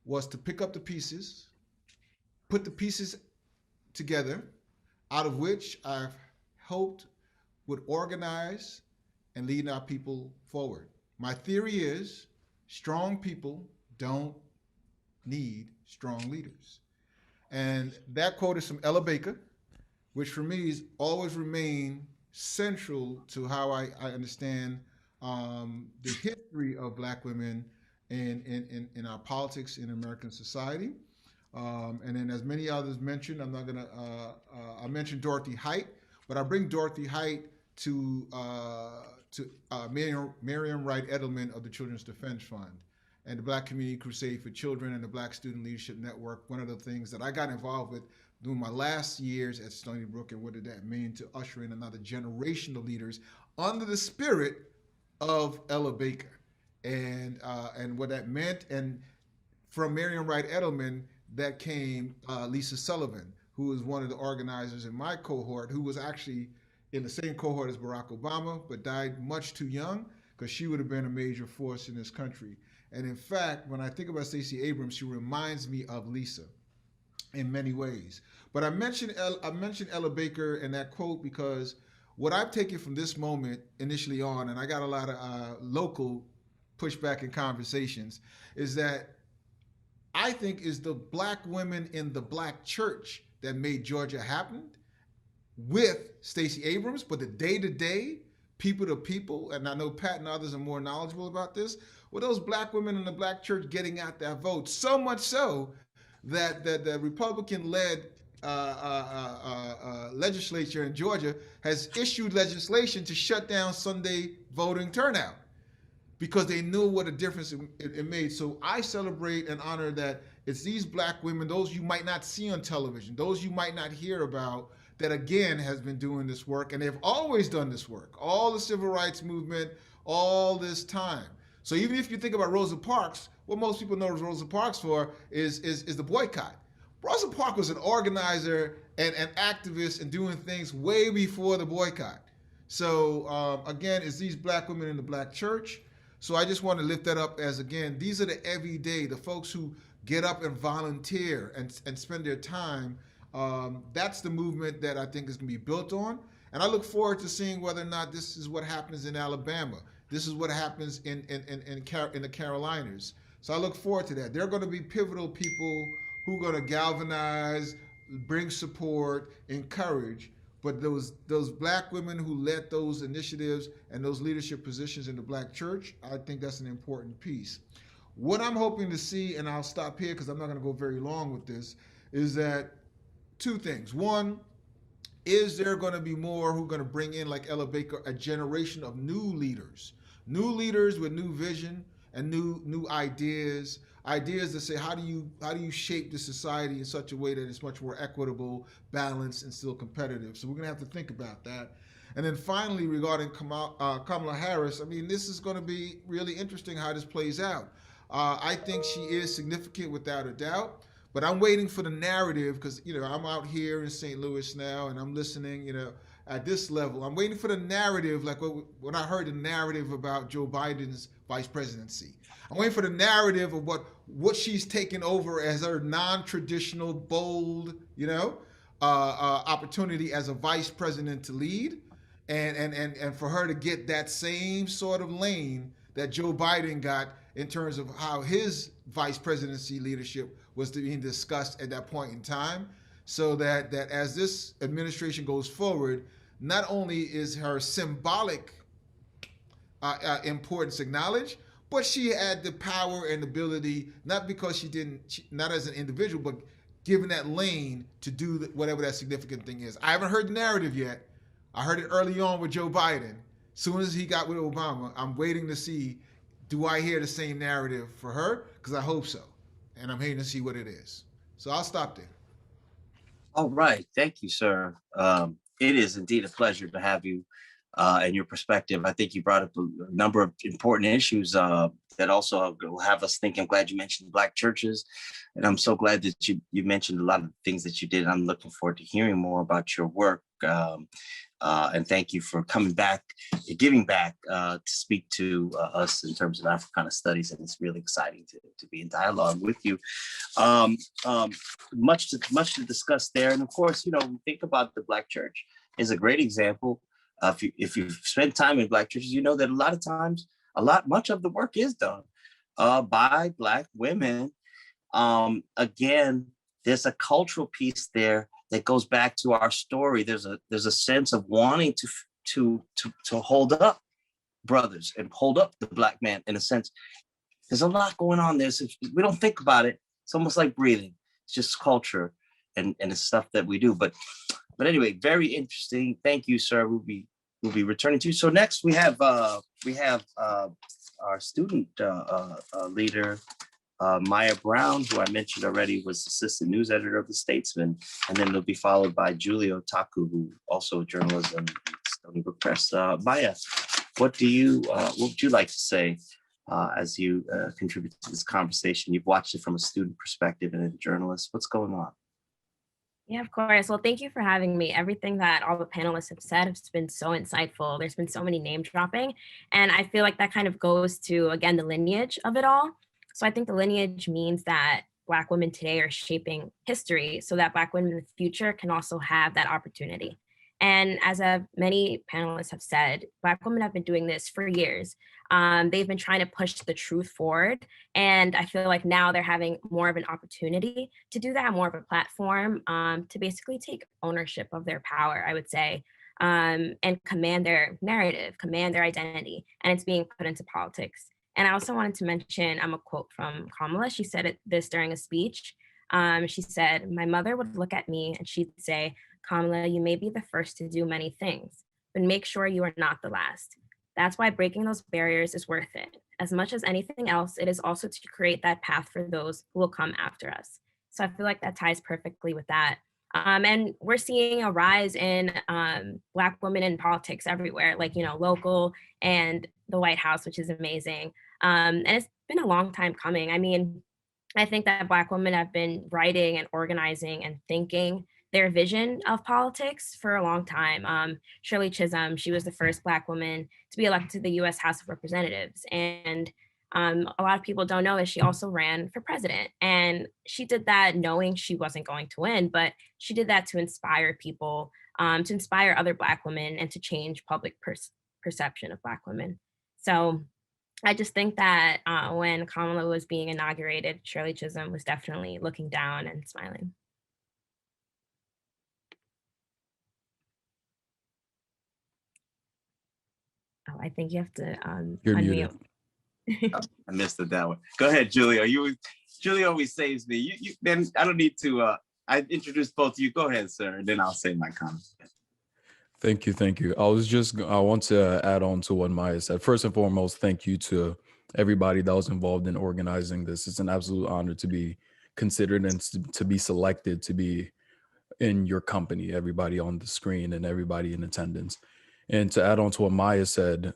was to pick up the pieces, put the pieces together, out of which I've hoped would organize and lead our people forward. My theory is strong people don't need strong leaders. And that quote is from Ella Baker, which for me has always remained central to how I understand the history of Black women in our politics in American society. And then, as many others mentioned, I'm not gonna, I mentioned Dorothy Height, but I bring Dorothy Height to Miriam Wright Edelman of the Children's Defense Fund and the Black Community Crusade for Children and the Black Student Leadership Network. One of the things that I got involved with during my last years at Stony Brook, and what did that mean to usher in another generation of leaders under the spirit of Ella Baker, and what that meant. And from Miriam Wright Edelman, that came Lisa Sullivan, who was one of the organizers in my cohort, who was actually in the same cohort as Barack Obama, but died much too young, because she would have been a major force in this country. And in fact, when I think about Stacey Abrams, she reminds me of Lisa in many ways. But I mentioned Ella Baker in that quote because what I've taken from this moment initially on, and I got a lot of local pushback and conversations, is that I think is the Black women in the Black church that made Georgia happen with Stacey Abrams, but the day-to-day, people-to-people, and I know Pat and others are more knowledgeable about this, were those Black women in the Black church getting out that vote, so much so that the Republican-led legislature in Georgia has issued legislation to shut down Sunday voting turnout because they knew what a difference it made. So I celebrate and honor that it's these Black women, those you might not see on television, those you might not hear about, that again has been doing this work, and they've always done this work, all the civil rights movement, all this time. So even if you think about Rosa Parks, what most people know Rosa Parks for is the boycott. Rosa Parks was an organizer and an activist and doing things way before the boycott. So again, it's these Black women in the Black church. So I just want to lift that up as, again, these are the everyday, the folks who get up and volunteer and spend their time. That's the movement that I think is going to be built on. And I look forward to seeing whether or not this is what happens in Alabama. This is what happens in the Carolinas. So I look forward to that. They're going to be pivotal people who are going to galvanize, bring support, encourage. But those Black women who led those initiatives and those leadership positions in the Black church, I think that's an important piece. What I'm hoping to see, and I'll stop here because I'm not going to go very long with this, is that two things. One, is there going to be more who are going to bring in, like Ella Baker, a generation of new leaders with new vision and new ideas that say, how do you shape the society in such a way that it's much more equitable, balanced, and still competitive? So we're going to have to think about that. And then finally, regarding Kamala Harris, I mean, this is going to be really interesting how this plays out. I think she is significant without a doubt. But I'm waiting for the narrative because, I'm out here in St. Louis now and I'm listening, at this level. I'm waiting for the narrative, like when I heard the narrative about Joe Biden's vice presidency. I'm waiting for the narrative of what she's taken over as her non-traditional, bold, opportunity as a vice president to lead, and for her to get that same sort of lane that Joe Biden got in terms of how his vice presidency leadership was being discussed at that point in time, so that as this administration goes forward, not only is her symbolic importance acknowledged, but she had the power and ability, not because not as an individual, but given that lane to do whatever that significant thing is. I haven't heard the narrative yet. I heard it early on with Joe Biden. Soon as he got with Obama, I'm waiting to see, do I hear the same narrative for her? Because I hope so. And I'm waiting to see what it is. So I'll stop there. All right. Thank you, sir. It is indeed a pleasure to have you and your perspective. I think you brought up a number of important issues that also will have us think. I'm glad you mentioned Black churches. And I'm so glad that you mentioned a lot of things that you did. I'm looking forward to hearing more about your work. And thank you for coming back, giving back to speak to us in terms of Africana studies. And it's really exciting to be in dialogue with you. Much to discuss there. And of course, think about the Black church is a great example. If you've spent time in Black churches, you know that a lot of times, much of the work is done by Black women. Again, there's a cultural piece there that goes back to our story. There's a sense of wanting to hold up brothers and hold up the Black man. In a sense, there's a lot going on there. So we don't think about it. It's almost like breathing. It's just culture and it's stuff that we do. But anyway, very interesting. Thank you, sir. We'll be returning to you. So next we have our student leader, Maya Brown, who I mentioned already was assistant news editor of The Statesman, and then it'll be followed by Julia Taku, who also journalism at Stony Brook Press. Maya, what would you like to say as you contribute to this conversation? You've watched it from a student perspective and a journalist. What's going on? Yeah, of course. Well, thank you for having me. Everything that all the panelists have said has been so insightful. There's been so many name dropping, and I feel like that kind of goes to, again, the lineage of it all. So I think the lineage means that Black women today are shaping history so that Black women in the future can also have that opportunity. And as many panelists have said, Black women have been doing this for years. They've been trying to push the truth forward. And I feel like now they're having more of an opportunity to do that, more of a platform to basically take ownership of their power, I would say, and command their narrative, command their identity. And it's being put into politics. And I also wanted to mention a quote from Kamala. She said this during a speech. She said, "My mother would look at me and she'd say, 'Kamala, you may be the first to do many things, but make sure you are not the last.' That's why breaking those barriers is worth it. As much as anything else, it is also to create that path for those who will come after us." So I feel like that ties perfectly with that. And we're seeing a rise in Black women in politics everywhere, like, local and the White House, which is amazing. And it's been a long time coming. I mean, I think that Black women have been writing and organizing and thinking their vision of politics for a long time. Shirley Chisholm, she was the first Black woman to be elected to the US House of Representatives. And a lot of people don't know that she also ran for president. And she did that knowing she wasn't going to win, but she did that to inspire people, to inspire other Black women and to change public perception of Black women. So I just think that when Kamala was being inaugurated, Shirley Chisholm was definitely looking down and smiling. Oh, I think you have to You're unmute. muted. I missed it that one. Go ahead, Julia. Julia always saves me. Then I don't need to. I introduced both of you. Go ahead, sir, and then I'll say my comments. Thank you. I want to add on to what Maya said. First and foremost, thank you to everybody that was involved in organizing this. It's an absolute honor to be considered and to be selected to be in your company, everybody on the screen and everybody in attendance. And to add on to what Maya said,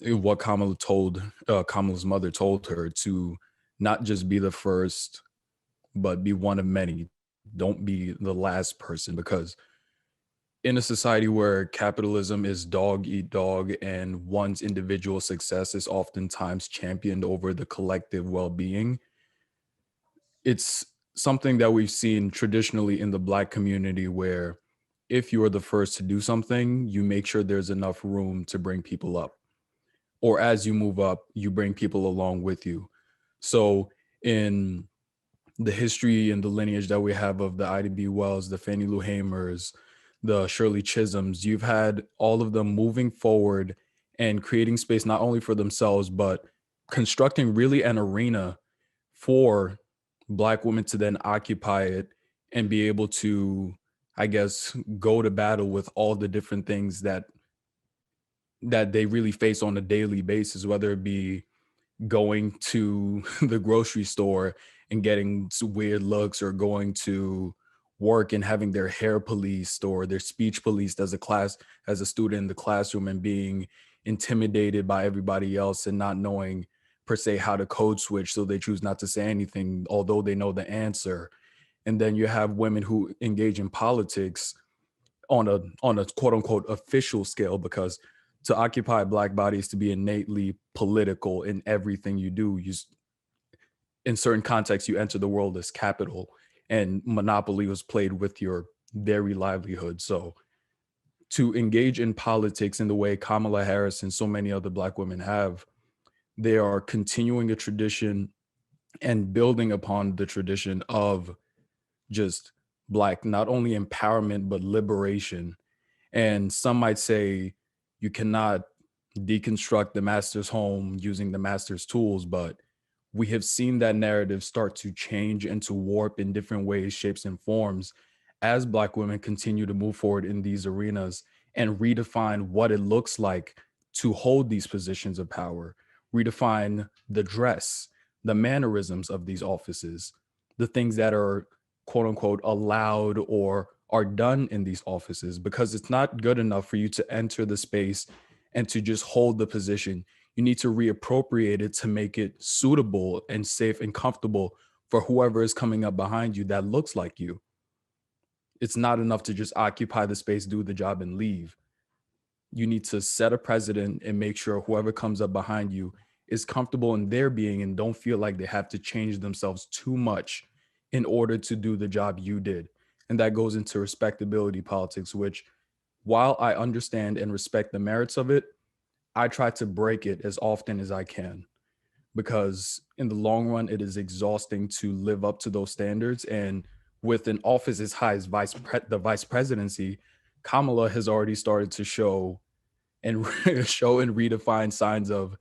what Kamala's mother told her, to not just be the first, but be one of many. Don't be the last person, because in a society where capitalism is dog eat dog and one's individual success is oftentimes championed over the collective well-being, it's something that we've seen traditionally in the Black community, where if you are the first to do something, you make sure there's enough room to bring people up. Or as you move up, you bring people along with you. So in the history and the lineage that we have of the Ida B. Wells, the Fannie Lou Hamers, the Shirley Chisholms, you've had all of them moving forward and creating space not only for themselves, but constructing really an arena for Black women to then occupy it and be able to, I guess, go to battle with all the different things that they really face on a daily basis, whether it be going to the grocery store and getting weird looks, or going to work and having their hair policed or their speech policed as a student in the classroom, and being intimidated by everybody else and not knowing per se how to code switch, so they choose not to say anything although they know the answer. And then you have women who engage in politics on a quote unquote official scale, because to occupy Black bodies, to be innately political in everything you do. In certain contexts, you enter the world as capital, and monopoly was played with your very livelihood. So to engage in politics in the way Kamala Harris and so many other Black women have, they are continuing a tradition and building upon the tradition of just Black, not only empowerment, but liberation. And some might say you cannot deconstruct the master's home using the master's tools, but we have seen that narrative start to change and to warp in different ways, shapes, and forms as Black women continue to move forward in these arenas and redefine what it looks like to hold these positions of power, redefine the dress, the mannerisms of these offices, the things that are quote unquote allowed or are done in these offices, because it's not good enough for you to enter the space and to just hold the position. You need to reappropriate it to make it suitable and safe and comfortable for whoever is coming up behind you that looks like you. It's not enough to just occupy the space, do the job, and leave. You need to set a precedent and make sure whoever comes up behind you is comfortable in their being and don't feel like they have to change themselves too much in order to do the job you did. And that goes into respectability politics, which, while I understand and respect the merits of it, I try to break it as often as I can, because in the long run, it is exhausting to live up to those standards. And with an office as high as the vice presidency, Kamala has already started to show and redefine signs of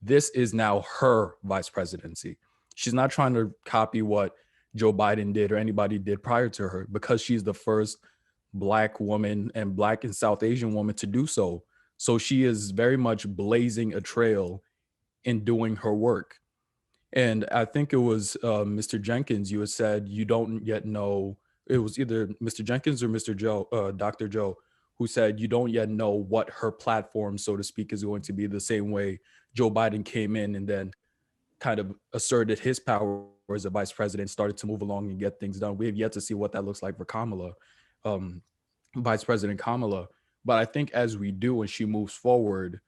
this is now her vice presidency. She's not trying to copy what Joe Biden did or anybody did prior to her, because she's the first Black woman and Black and South Asian woman to do so. So she is very much blazing a trail in doing her work. And I think it was Mr. Jenkins, you had said you don't yet know, it was either Mr. Jenkins or Mr. Joe, Dr. Joe, who said you don't yet know what her platform, so to speak, is going to be, the same way Joe Biden came in and then kind of asserted his power as a vice president, started to move along and get things done. We have yet to see what that looks like for Kamala, Vice President Kamala. But I think as we do and she moves forward,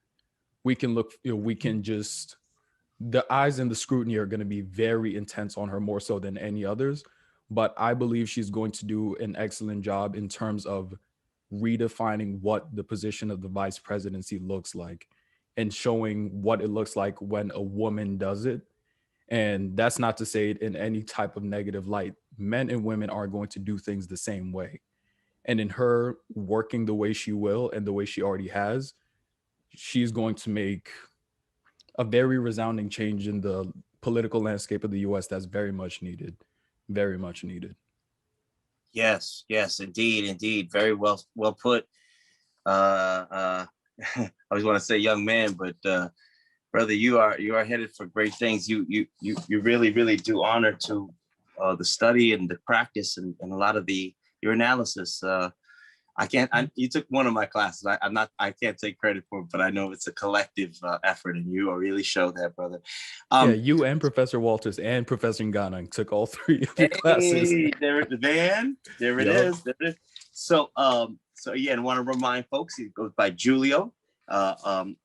we can look, we can just, the eyes and the scrutiny are going to be very intense on her, more so than any others. But I believe she's going to do an excellent job in terms of redefining what the position of the vice presidency looks like and showing what it looks like when a woman does it. And that's not to say it in any type of negative light. Men and women are going to do things the same way. And in her working the way she will and the way she already has, she's going to make a very resounding change in the political landscape of the US that's very much needed. Very much needed. Yes, indeed. Very well put. I always want to say young man, but brother, you are headed for great things. You really do honor to the study and the practice and a lot of your analysis. You took one of my classes. I can't take credit for it, but I know it's a collective effort, and you really show that, brother. Yeah, you and Professor Walters and Professor Nganang took all three of your classes. There it is. So So yeah, and want to remind folks, he goes by Julio, and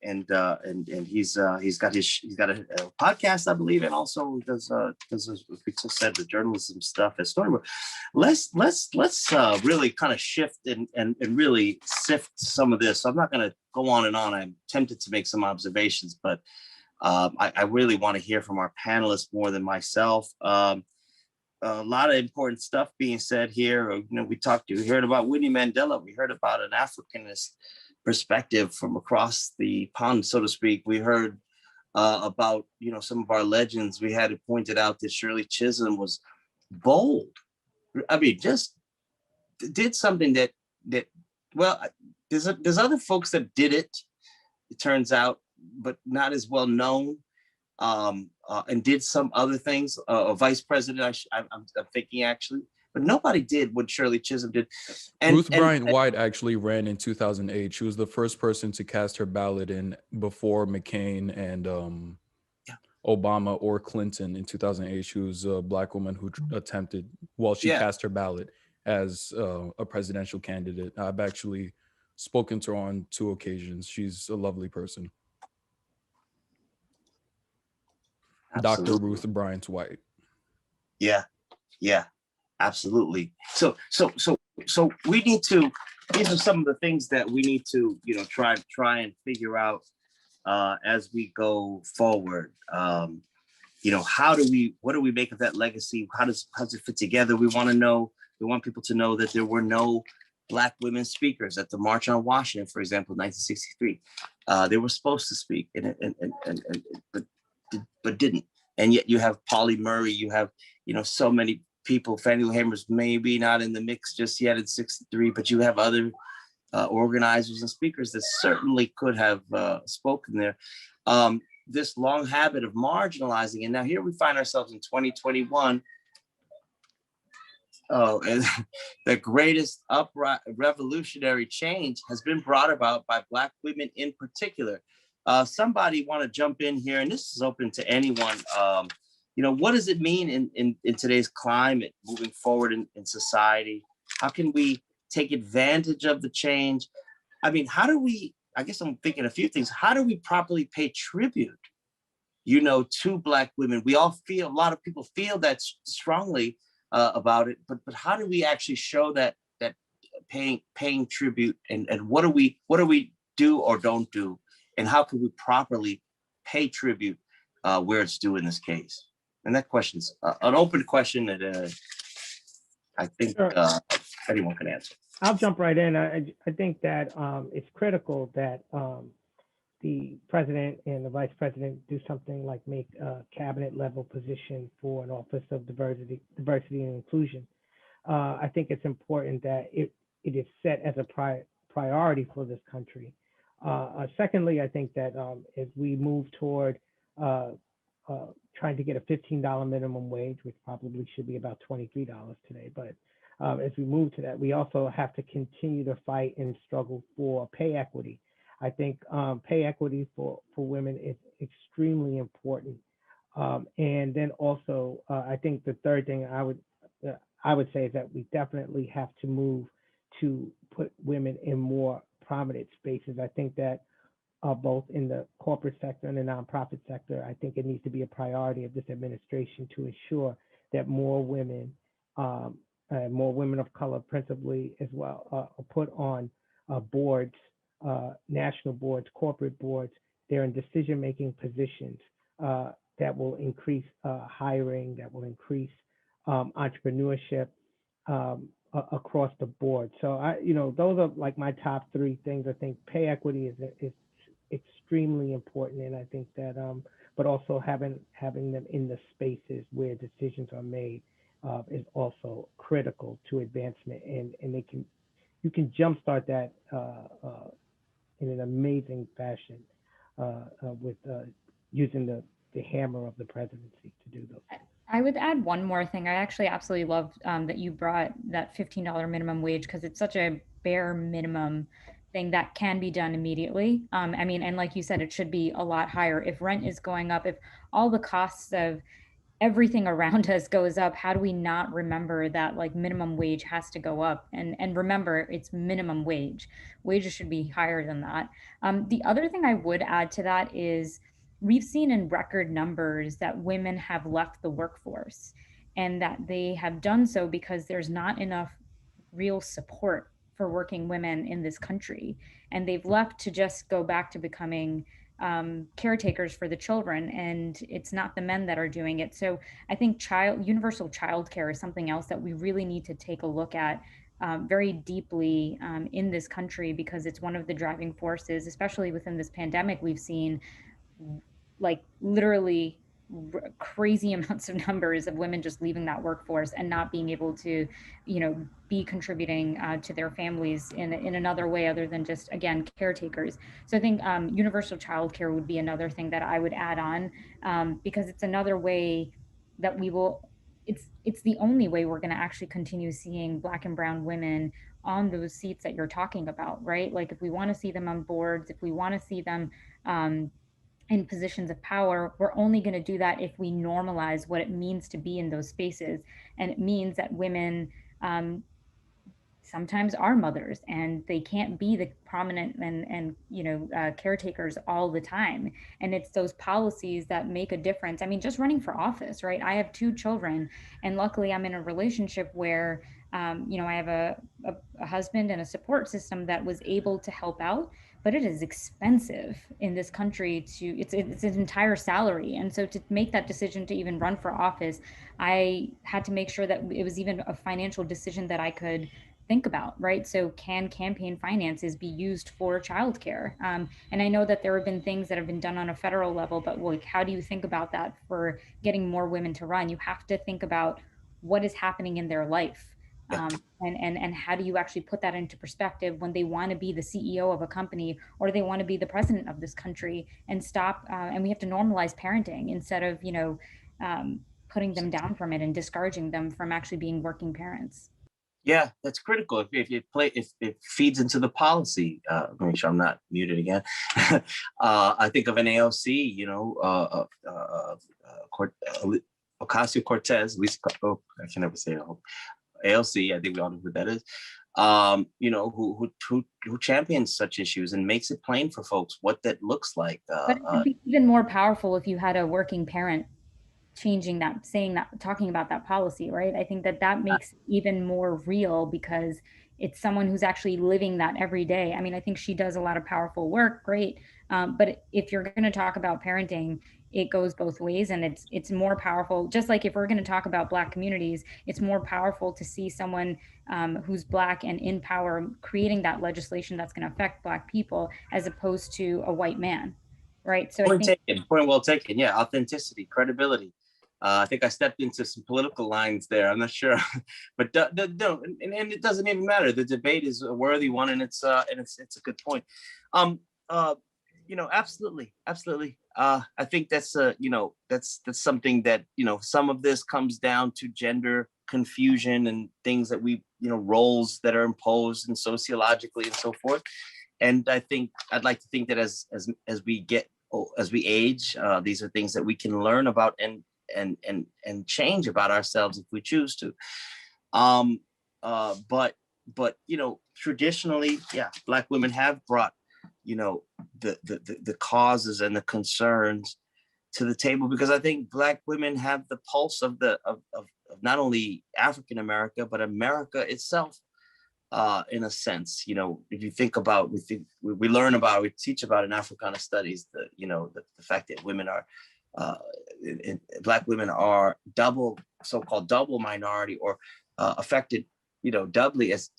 he's got a podcast, I believe, and also does we just said the journalism stuff at Storybook. Let's really kind of shift and really sift some of this. So I'm not going to go on and on. I'm tempted to make some observations, but I really want to hear from our panelists more than myself. A lot of important stuff being said here. You know, we heard about Winnie Mandela. We heard about an Africanist perspective from across the pond, so to speak. We heard about, you know, some of our legends. We had it pointed out that Shirley Chisholm was bold. I mean, just did something that well, there's other folks that did it, it turns out, but not as well known. And did some other things. A vice president, I'm thinking actually, but nobody did what Shirley Chisholm did. And Ruth Bryant White actually ran in 2008. She was the first person to cast her ballot in before McCain and Obama or Clinton in 2008. She was a Black woman who attempted, she cast her ballot as a presidential candidate. I've actually spoken to her on 2 occasions. She's a lovely person. Absolutely. Dr. Ruth Bryant White. Yeah, absolutely. So we need to, these are some of the things that we need to, you know, try and figure out as we go forward. You know, what do we make of that legacy? How does it fit together? We want people to know that there were no Black women speakers at the March on Washington, for example, 1963. They were supposed to speak, but didn't. And yet you have Polly Murray, you have, you know, so many people. Fannie Lou Hamer's maybe not in the mix just yet at 63, but you have other organizers and speakers that certainly could have spoken there. This long habit of marginalizing, and now here we find ourselves in 2021. And the greatest revolutionary change has been brought about by Black women in particular. Somebody want to jump in here, and this is open to anyone. You know, what does it mean in today's climate moving forward in society? How can we take advantage of the change? I mean, I guess I'm thinking a few things. How do we properly pay tribute, you know, to Black women? We all feel, a lot of people feel that strongly about it, but how do we actually show that paying tribute, and what do we do or don't do? And how can we properly pay tribute where it's due in this case? And that question's an open question that I think anyone can answer. I'll jump right in. I think that it's critical that the president and the vice president do something like make a cabinet level position for an office of diversity and inclusion. I think it's important that it is set as a priority for this country. Secondly, I think that as we move toward trying to get a $15 minimum wage, which probably should be about $23 today, but as we move to that, we also have to continue to fight and struggle for pay equity. I think pay equity for women is extremely important. And then also, I think the third thing I would say is that we definitely have to move to put women in more prominent spaces. I think that both in the corporate sector and the nonprofit sector, I think it needs to be a priority of this administration to ensure that more women of color, principally as well, are put on boards, national boards, corporate boards. They're in decision-making positions that will increase hiring, that will increase entrepreneurship across the board. So those are like my top 3 things. I think pay equity is extremely important, and I think that but also having them in the spaces where decisions are made is also critical to advancement, and you can jumpstart that in an amazing fashion with using the hammer of the presidency to do those. I would add one more thing. I actually absolutely love that you brought that $15 minimum wage, because it's such a bare minimum thing that can be done immediately. And like you said, it should be a lot higher. If rent is going up, if all the costs of everything around us goes up, how do we not remember that like minimum wage has to go up? And remember, it's minimum wage. Wages should be higher than that. The other thing I would add to that is we've seen in record numbers that women have left the workforce, and that they have done so because there's not enough real support for working women in this country. And they've left to just go back to becoming caretakers for the children, and it's not the men that are doing it. So I think universal childcare is something else that we really need to take a look at very deeply in this country, because it's one of the driving forces, especially within this pandemic. We've seen like literally crazy amounts of numbers of women just leaving that workforce and not being able to, be contributing to their families in another way other than just, again, caretakers. So I think universal childcare would be another thing that I would add on, because it's another way that we will. It's the only way we're going to actually continue seeing Black and brown women on those seats that you're talking about, right? Like if we want to see them on boards, if we want to see them in positions of power, we're only going to do that if we normalize what it means to be in those spaces. And it means that women sometimes are mothers, and they can't be the prominent and caretakers all the time. And it's those policies that make a difference. I mean, just running for office, right? I have 2 children, and luckily I'm in a relationship where I have a husband and a support system that was able to help out. But it is expensive in this country it's an entire salary. And so to make that decision to even run for office, I had to make sure that it was even a financial decision that I could think about, right? So can campaign finances be used for childcare? And I know that there have been things that have been done on a federal level, but like, how do you think about that for getting more women to run? You have to think about what is happening in their life. And how do you actually put that into perspective when they want to be the CEO of a company, or they want to be the president of this country, and stop. And we have to normalize parenting instead of, putting them down from it and discouraging them from actually being working parents. Yeah, that's critical. If it feeds into the policy, make sure I'm not muted again. I think of an AOC, Ocasio-Cortez. I can never say it. AOC, I think we all know who that is. Who champions such issues and makes it plain for folks what that looks like. But it would be even more powerful if you had a working parent changing that, saying that, talking about that policy, right? I think that makes it even more real, because it's someone who's actually living that every day. I mean, I think she does a lot of powerful work, great. But if you're going to talk about parenting, it goes both ways, and it's more powerful. Just like if we're going to talk about Black communities, it's more powerful to see someone who's Black and in power creating that legislation that's going to affect Black people, as opposed to a white man, right? So point well taken. Yeah, authenticity, credibility. I think I stepped into some political lines there. I'm not sure, but and it doesn't even matter. The debate is a worthy one, and it's a good point. Absolutely. I think that's something that, some of this comes down to gender confusion and things that roles that are imposed and sociologically and so forth. And I'd like to think that as we age, these are things that we can learn about and change about ourselves if we choose to. But traditionally, yeah, Black women have brought the causes and the concerns to the table, because I think Black women have the pulse of not only African America but America itself, in a sense. If you think about, we teach about in Africana studies the fact that women are Black women are so-called double minority, or affected doubly, as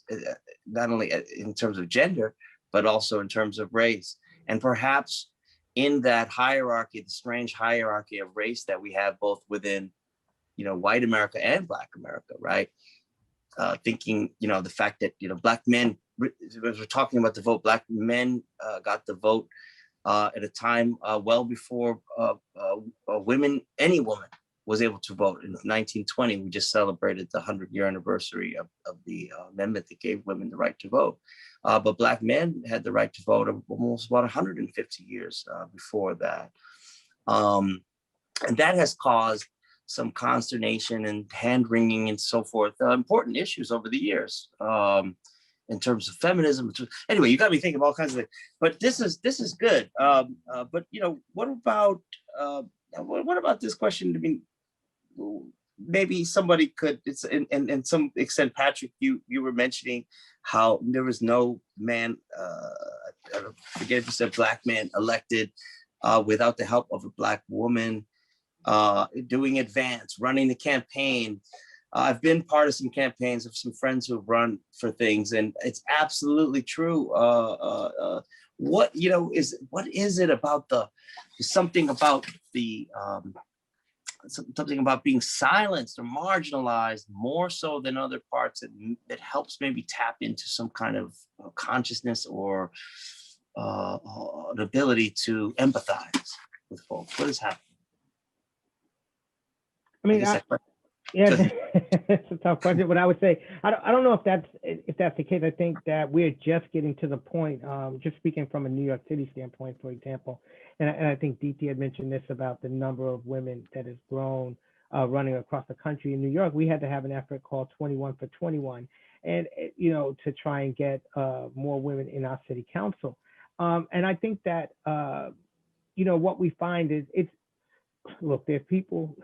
not only in terms of gender but also in terms of race. And perhaps in that hierarchy, the strange hierarchy of race that we have both within white America and Black America, right? Thinking the fact that Black men, as we're talking about the vote, Black men got the vote at a time well before any woman was able to vote. In 1920, we just celebrated the 100-year anniversary of the amendment that gave women the right to vote. But Black men had the right to vote almost about 150 years before that. And that has caused some consternation and hand wringing and so forth, important issues over the years, in terms of feminism. Anyway, you got me thinking of all kinds of things, but this is good. But you know, what about this question? I mean, maybe somebody could, it's in some extent, Patrick, you were mentioning how there was no man, I forget if you said black man, elected without the help of a black woman doing advance, running the campaign. I've been part of some campaigns of some friends who've run for things, and it's absolutely true. What is it about something about being silenced or marginalized more so than other parts that helps maybe tap into some kind of consciousness or an ability to empathize with folks? What is happening? I mean, yeah, it's a tough question, but I would say I don't know if that's the case. I think that we're just getting to the point. Just speaking from a New York City standpoint, for example, and I think Deepti had mentioned this about the number of women that has grown running across the country. In New York, we had to have an effort called 21 for 21, and to try and get more women in our city council. And I think that what we find is look, there's people.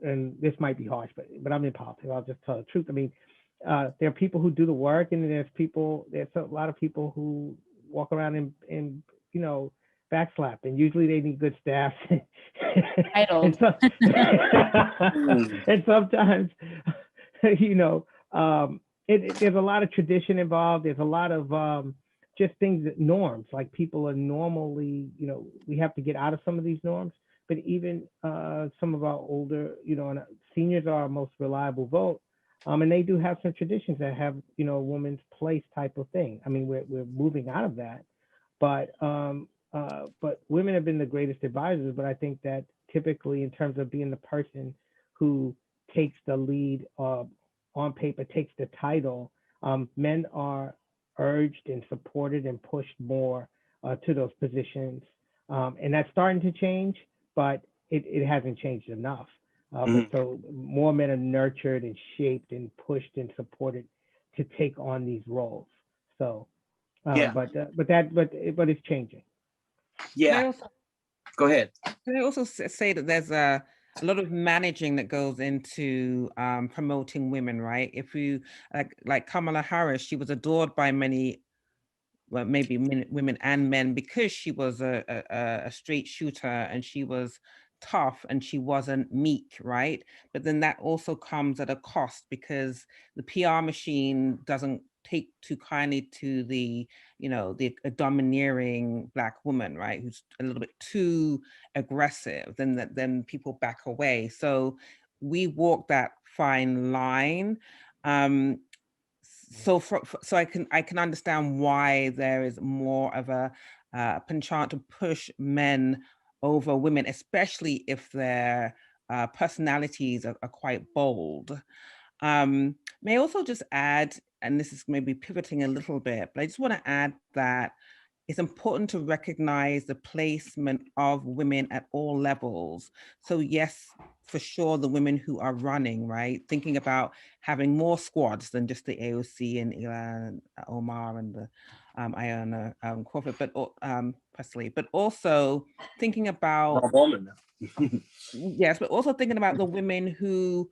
And this might be harsh, but I'm in politics. I'll just tell the truth. I mean, there are people who do the work, and there's a lot of people who walk around and backslap, and usually they need good staff. and sometimes, there's a lot of tradition involved. There's a lot of just things norms, like people are normally, we have to get out of some of these norms. But even some of our older, and seniors are our most reliable vote, and they do have some traditions that have, a woman's place type of thing. I mean, we're moving out of that, but women have been the greatest advisors. But I think that typically, in terms of being the person who takes the lead on paper, takes the title, men are urged and supported and pushed more to those positions, and that's starting to change. But it hasn't changed enough. So more men are nurtured and shaped and pushed and supported to take on these roles. So, but it's changing. Yeah. Go ahead. Can I also say that there's a lot of managing that goes into promoting women, right? If you like Kamala Harris, she was adored by many. Well, maybe women and men, because she was a straight shooter and she was tough and she wasn't meek, right? But then that also comes at a cost, because the PR machine doesn't take too kindly to the domineering Black woman, right? Who's a little bit too aggressive, then people back away. So we walk that fine line. So I can understand why there is more of a penchant to push men over women, especially if their personalities are quite bold. May I also just add, and this is maybe pivoting a little bit, but I just want to add that it's important to recognize the placement of women at all levels. So yes, for sure, the women who are running, right? Thinking about having more squads than just the AOC and Ilan Omar and the Ayanna Crawford, but Presley, but also thinking about yes, but also thinking about the women who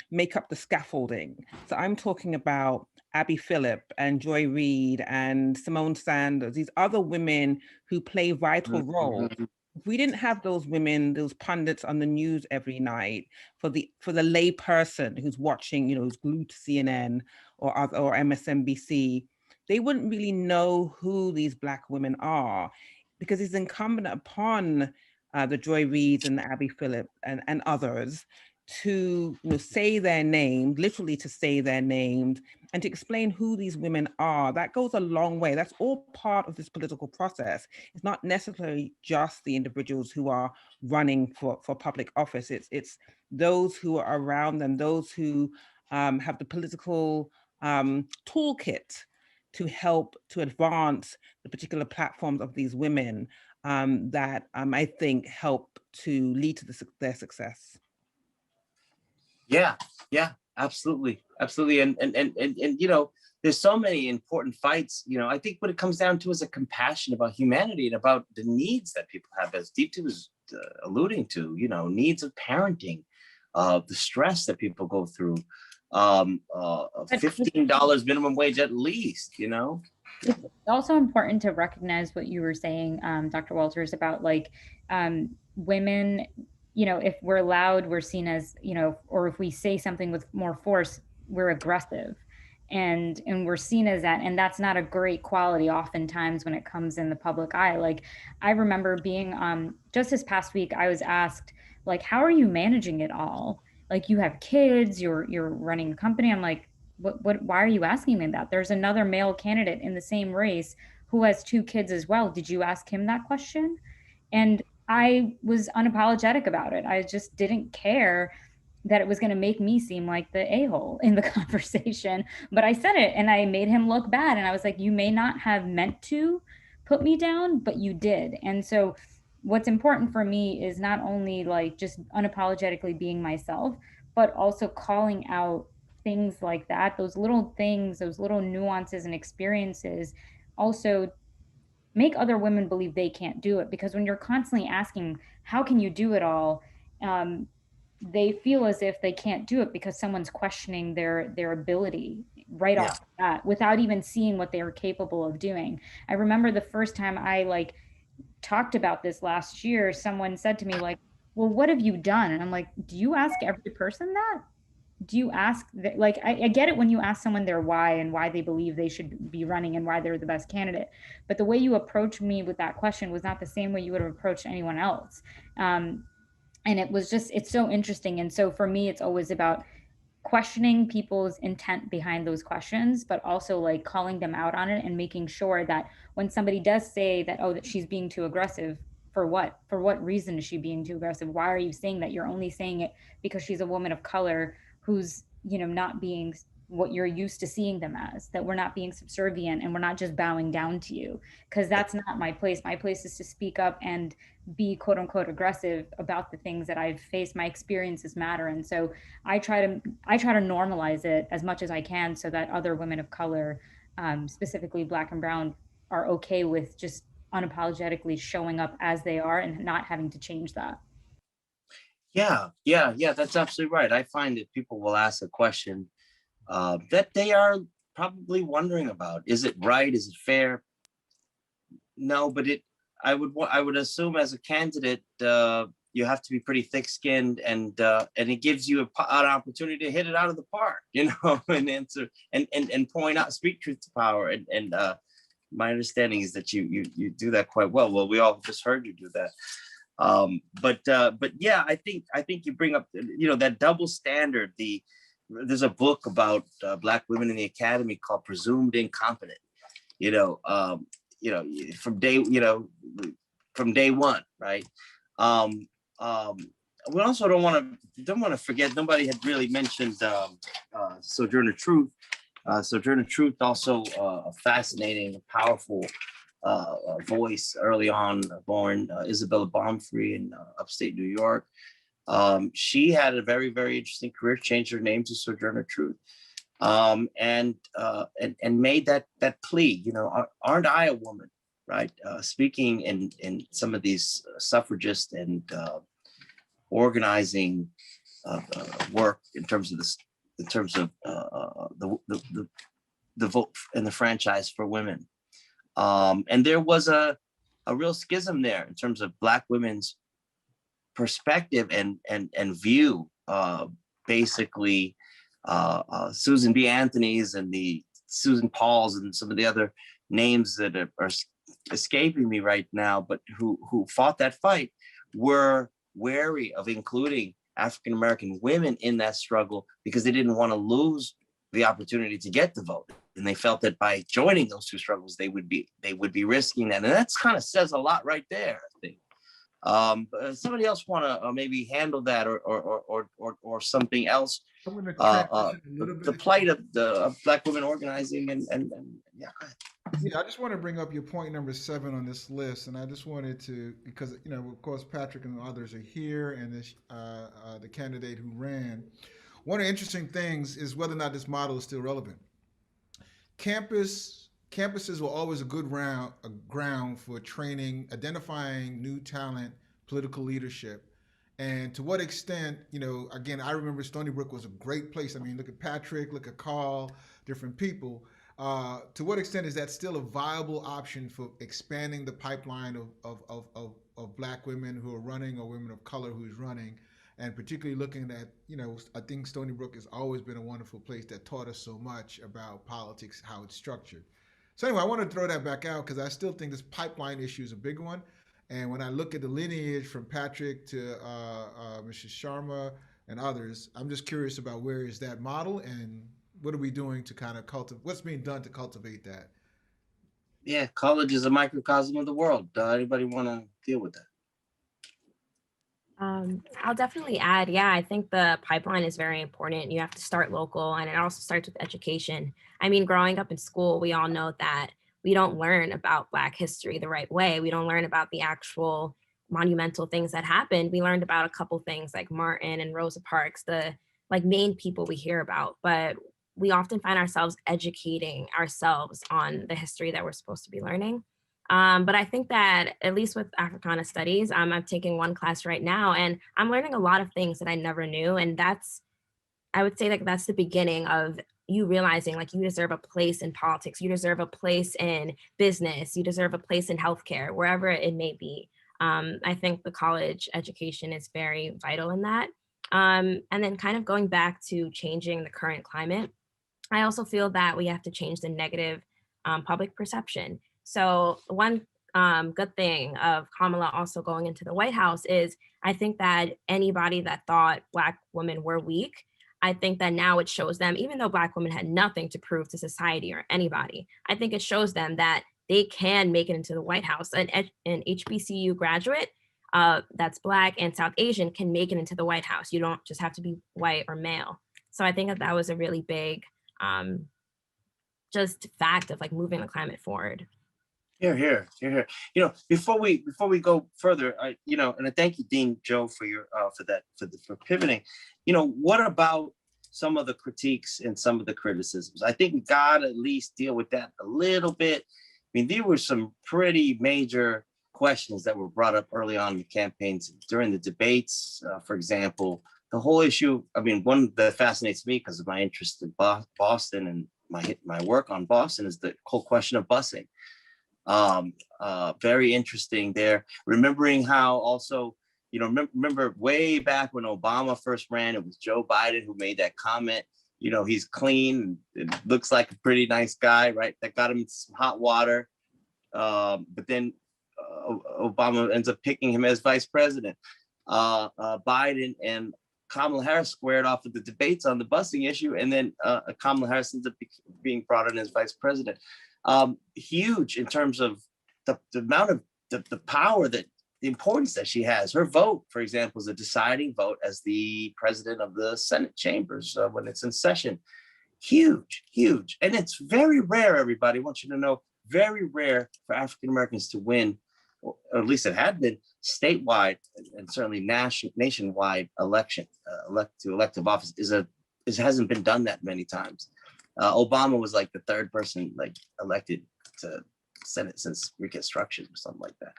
make up the scaffolding. So I'm talking about Abby Phillip and Joy Reid and Simone Sanders, these other women who play vital roles. If we didn't have those women, those pundits on the news every night, for the lay person who's watching, who's glued to CNN or MSNBC, they wouldn't really know who these Black women are, because it's incumbent upon the Joy Reids and the Abby Phillip and others to say their name, literally to say their names, and to explain who these women are. That goes a long way. That's all part of this political process. It's not necessarily just the individuals who are running for public office. It's those who are around them, those who have the political toolkit to help to advance the particular platforms of these women that I think help to lead to their success. Yeah, absolutely. And you know, there's so many important fights. You know, I think what it comes down to is a compassion about humanity and about the needs that people have, as Deepti was alluding to. You know, needs of parenting, the stress that people go through, $15 minimum wage at least. You know, it's also important to recognize what you were saying, Dr. Walters, about like women. You know, if we're loud, we're seen as, you know, or if we say something with more force, we're aggressive, and we're seen as that, and that's not a great quality oftentimes when it comes in the public eye. Like, I remember being just this past week, I was asked, like, how are you managing it all? Like, you have kids, you're running a company. I'm like, what why are you asking me that? There's another male candidate in the same race who has 2 kids as well. Did you ask him that question? And I was unapologetic about it. I just didn't care that it was going to make me seem like the a-hole in the conversation. But I said it, and I made him look bad. And I was like, you may not have meant to put me down, but you did. And so what's important for me is not only like just unapologetically being myself, but also calling out things like that, those little things, those little nuances and experiences also make other women believe they can't do it. Because when you're constantly asking, how can you do it all? They feel as if they can't do it because someone's questioning their ability right off the bat without even seeing what they are capable of doing. I remember the first time I like talked about this last year, someone said to me like, well, what have you done? And I'm like, do you ask every person that? Do you ask like, I get it when you ask someone their why and why they believe they should be running and why they're the best candidate, but the way you approached me with that question was not the same way you would have approached anyone else. And it was just, it's so interesting. And so for me, it's always about questioning people's intent behind those questions, but also like calling them out on it and making sure that when somebody does say that, oh, that she's being too aggressive, for what reason is she being too aggressive? Why are you saying that? You're only saying it because she's a woman of color who's, you know, not being what you're used to seeing them as, that we're not being subservient and we're not just bowing down to you, because that's not my place. My place is to speak up and be quote unquote aggressive about the things that I've faced. My experiences matter. And so I try to normalize it as much as I can so that other women of color, specifically Black and Brown, are okay with just unapologetically showing up as they are and not having to change that. Yeah, that's absolutely right. I find that people will ask a question that they are probably wondering about. Is it right? Is it fair? No, but I would assume as a candidate, you have to be pretty thick-skinned, and it gives you an opportunity to hit it out of the park, you know, and answer and point out, speak truth to power. And my understanding is that you do that quite well. Well, we all just heard you do that. But yeah, I think you bring up, you know, that double standard. There's a book about Black women in the academy called Presumed Incompetent. From day one, right? We also don't want to forget. Nobody had really mentioned Sojourner Truth. Sojourner Truth, also a fascinating, powerful voice early on, born Isabella Baumfree in upstate New York. She had a very, very interesting career, changed her name to Sojourner Truth, and made that plea. You know, aren't I a woman, right? Speaking in some of these suffragist and organizing work in terms of this, in terms of the vote and the franchise for women. And there was a real schism there in terms of Black women's perspective and view. Basically, Susan B. Anthony's and the Susan Paul's and some of the other names that are escaping me right now, but who fought that fight, were wary of including African-American women in that struggle because they didn't want to lose the opportunity to get the vote. And they felt that by joining those two struggles, they would be risking that. And that's kind of says a lot right there, I think. Somebody else want to maybe handle that or something else I'm going to uh, transition a little the bit. plight of Black women organizing and yeah. Go ahead. Yeah, I just want to bring up your point number 7 on this list, and I just wanted to, because of course, Patrick and others are here, and this the candidate who ran. One of the interesting things is whether or not this model is still relevant. Campuses were always a good ground for training, identifying new talent, political leadership, and to what extent, again, I remember Stony Brook was a great place. I mean, look at Patrick, look at Carl, different people. To what extent is that still a viable option for expanding the pipeline of Black women who are running or women of color who's running? And particularly looking at, I think Stony Brook has always been a wonderful place that taught us so much about politics, how it's structured. So anyway, I want to throw that back out because I still think this pipeline issue is a big one. And when I look at the lineage from Patrick to Mrs. Sharma and others, I'm just curious about where is that model and what are we doing to kind of what's being done to cultivate that? Yeah, college is a microcosm of the world. Anybody want to deal with that? I'll definitely add, yeah, I think the pipeline is very important. You have to start local, and it also starts with education. I mean, growing up in school, we all know that we don't learn about Black history the right way. We don't learn about the actual monumental things that happened. We learned about a couple things like Martin and Rosa Parks, the main people we hear about, but we often find ourselves educating ourselves on the history that we're supposed to be learning. But I think that at least with Africana studies, I'm taking one class right now and I'm learning a lot of things that I never knew. And I would say that's the beginning of you realizing you deserve a place in politics, you deserve a place in business, you deserve a place in healthcare, wherever it may be. I think the college education is very vital in that. And then kind of going back to changing the current climate, I also feel that we have to change the negative public perception. So one good thing of Kamala also going into the White House is I think that anybody that thought Black women were weak, I think that now it shows them, even though Black women had nothing to prove to society or anybody, I think it shows them that they can make it into the White House. An HBCU graduate that's Black and South Asian can make it into the White House. You don't just have to be white or male. So I think that was a really big just fact of moving the climate forward. Here. Before we go further, and I thank you, Dean Joe, for your for pivoting. What about some of the critiques and some of the criticisms? I think we gotta at least deal with that a little bit. I mean, there were some pretty major questions that were brought up early on in the campaigns during the debates. For example, the whole issue. I mean, one that fascinates me because of my interest in Boston and my work on Boston is the whole question of busing. Very interesting there. Remembering how also, remember way back when Obama first ran, it was Joe Biden who made that comment. He's clean, it looks like a pretty nice guy, right? That got him some hot water. But then Obama ends up picking him as vice president. Biden and Kamala Harris squared off with the debates on the busing issue, and then Kamala Harris ends up being brought in as vice president. Huge in terms of the amount of the power, the importance that she has. Her vote, for example, is a deciding vote as the president of the Senate chambers when it's in session. Huge. And it's very rare, everybody. I want you to know, very rare for African Americans to win, or at least it had been, statewide and certainly nationwide elective office. It hasn't been done that many times. Obama was the third person elected to Senate since Reconstruction or something like that.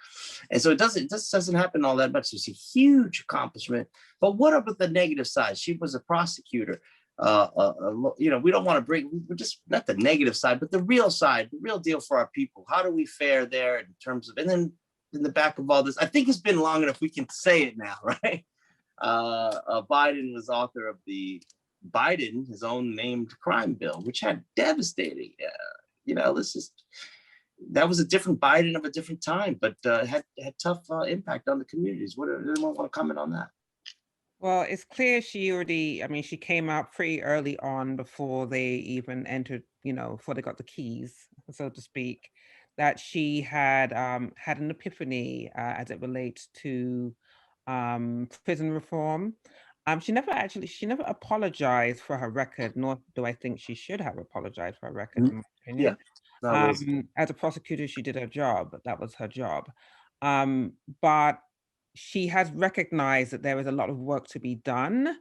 And so it doesn't happen all that much. It's a huge accomplishment. But what about the negative side? She was a prosecutor. We don't want to we're just not the negative side, but the real side, the real deal for our people. How do we fare there in terms of, and then in the back of all this, I think it's been long enough we can say it now, right? Biden was author of his own named crime bill, which had devastating, that was a different Biden of a different time, but had tough impact on the communities. What anyone want to comment on that? Well, it's clear she came out pretty early on before they even entered, before they got the keys, so to speak, that she had had an epiphany as it relates to prison reform. She never apologized for her record, nor do I think she should have apologized for her record, in my Yeah, opinion. that was As a prosecutor, she did her job. That was her job. But she has recognized that there is a lot of work to be done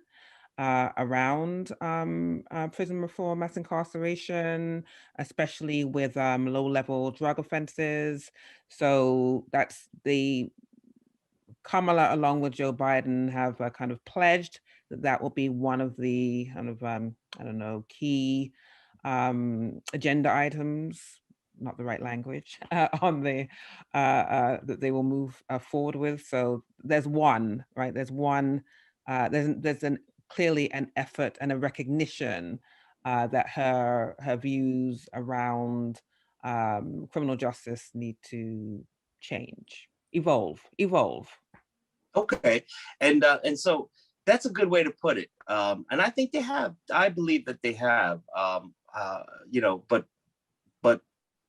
around prison reform, mass incarceration, especially with low-level drug offenses. So that's the Kamala, along with Joe Biden, have kind of pledged that that will be one of the kind of, I don't know, key agenda items, not the right language, on the, that they will move forward with. So there's one, right? There's one, there's clearly an effort and a recognition that her views around criminal justice need to change, evolve. okay. And so that's a good way to put it. And I think they have. I believe that they have. You know, but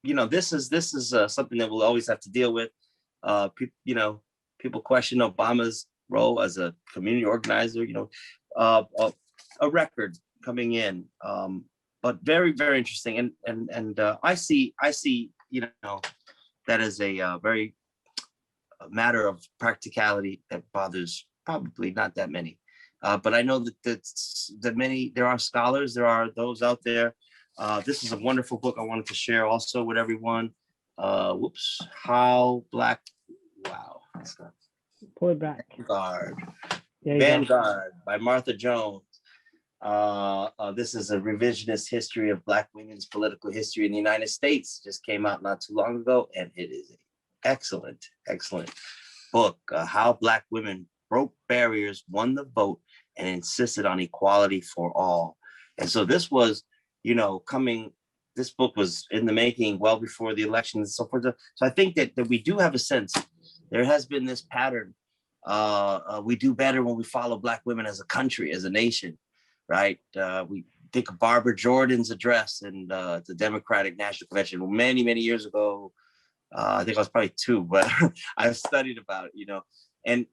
you know, this is something that we'll always have to deal with. You know, people question Obama's role as a community organizer. You know, a record coming in, but very, very interesting. And I see, you know, that is a very matter of practicality that bothers probably not that many. But I know that many, there are scholars, there are those out there. This is a wonderful book I wanted to share also with everyone. Whoops, How Black, wow. Pull it back. Vanguard by Martha Jones. This is a revisionist history of Black women's political history in the United States. Just came out not too long ago, and it is an excellent book. How Black women broke barriers, won the vote, and insisted on equality for all. And so this was, you know, this book was in the making well before the election and so forth. So I think that we do have a sense. There has been this pattern. We do better when we follow Black women as a country, as a nation, right? We think of Barbara Jordan's address in the Democratic National Convention many, many years ago. I think I was probably 2, but I've studied about it, you know, and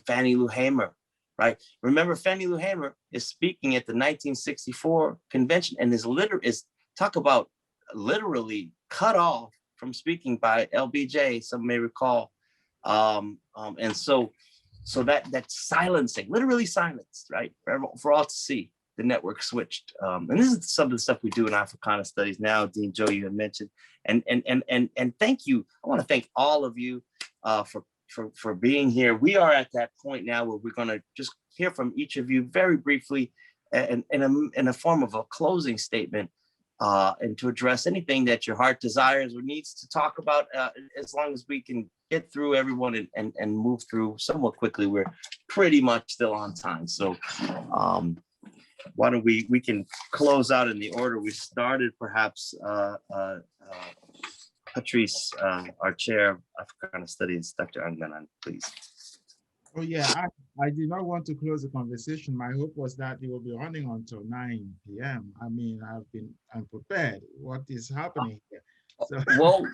Fannie Lou Hamer, right? Remember, Fannie Lou Hamer is speaking at the 1964 convention and is talk about literally cut off from speaking by LBJ, some may recall. And so that silencing, literally silenced, right? For all to see, the network switched. And this is some of the stuff we do in Africana studies now, Dean Joe, you had mentioned. And thank you. I want to thank all of you for being here. We are at that point now where we're going to just hear from each of you very briefly in a form of a closing statement, and to address anything that your heart desires or needs to talk about, as long as we can get through everyone and move through somewhat quickly. We're pretty much still on time. So why don't we can close out in the order we started, perhaps. Patrice, our chair of Africana Studies, Dr. Angmanan, please. Oh yeah, I did not want to close the conversation. My hope was that it will be running until 9 p.m. I mean, I'm prepared. What is happening here? So, well,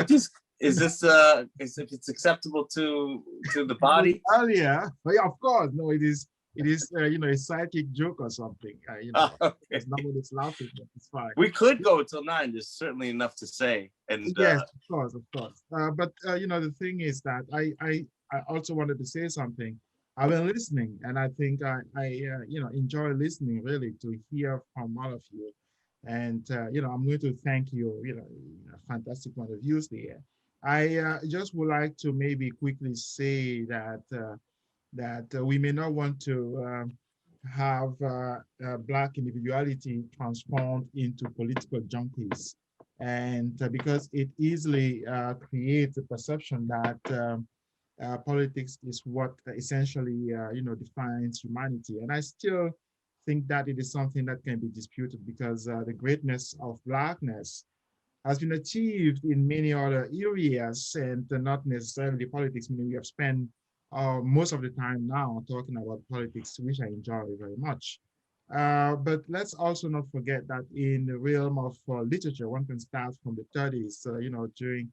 is this if it's acceptable to the body? Earlier, but yeah, of course, no, it is you know, a psychic joke or something. You know, Okay. it's not what it's laughing, but it's fine. We could go until 9. There's certainly enough to say. And yes, of course. But you know, the thing is that I also wanted to say something. I've been listening, and I think I you know, enjoy listening really to hear from all of you. And you know, I'm going to thank you. You know, fantastic point of views there. I just would like to maybe quickly say that we may not want to have Black individuality transformed into political junkies, and because it easily creates a perception that politics is what essentially you know, defines humanity. And I still think that it is something that can be disputed, because the greatness of Blackness has been achieved in many other areas, and not necessarily politics. I mean, we have spent most of the time now talking about politics, which I enjoy very much. But let's also not forget that in the realm of literature, one can start from the 30s, you know, during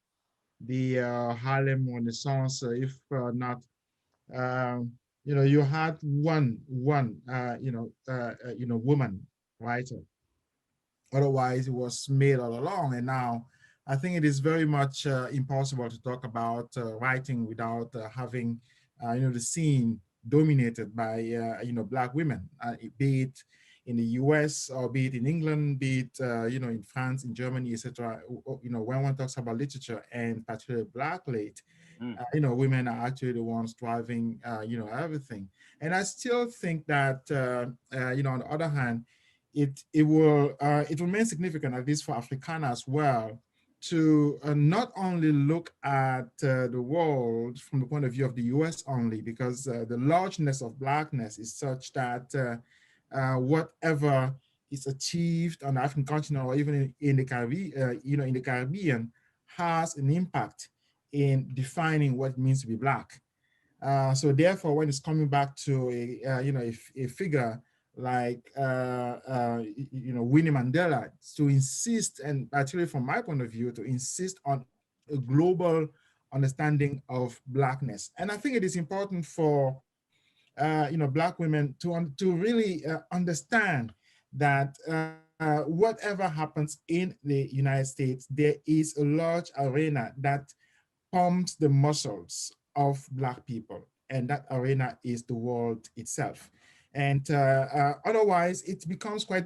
the Harlem Renaissance, if not you had one woman writer. Otherwise, it was male all along. And now I think it is very much impossible to talk about writing without having, the scene dominated by, Black women, be it in the US or be it in England, be it, in France, in Germany, etc. When one talks about literature and particularly Black late, women are actually the ones driving, everything. And I still think that, on the other hand, it will remain significant, at least for Africana as well, to not only look at the world from the point of view of the US only, because the largeness of Blackness is such that whatever is achieved on the African continent or even in the Caribbean, in the Caribbean, has an impact in defining what it means to be Black. So therefore, when it's coming back to a figure like Winnie Mandela, to insist, and actually from my point of view, to insist on a global understanding of Blackness. And I think it is important for Black women to really understand that whatever happens in the United States, there is a large arena that pumps the muscles of Black people, and that arena is the world itself. And otherwise, it becomes quite,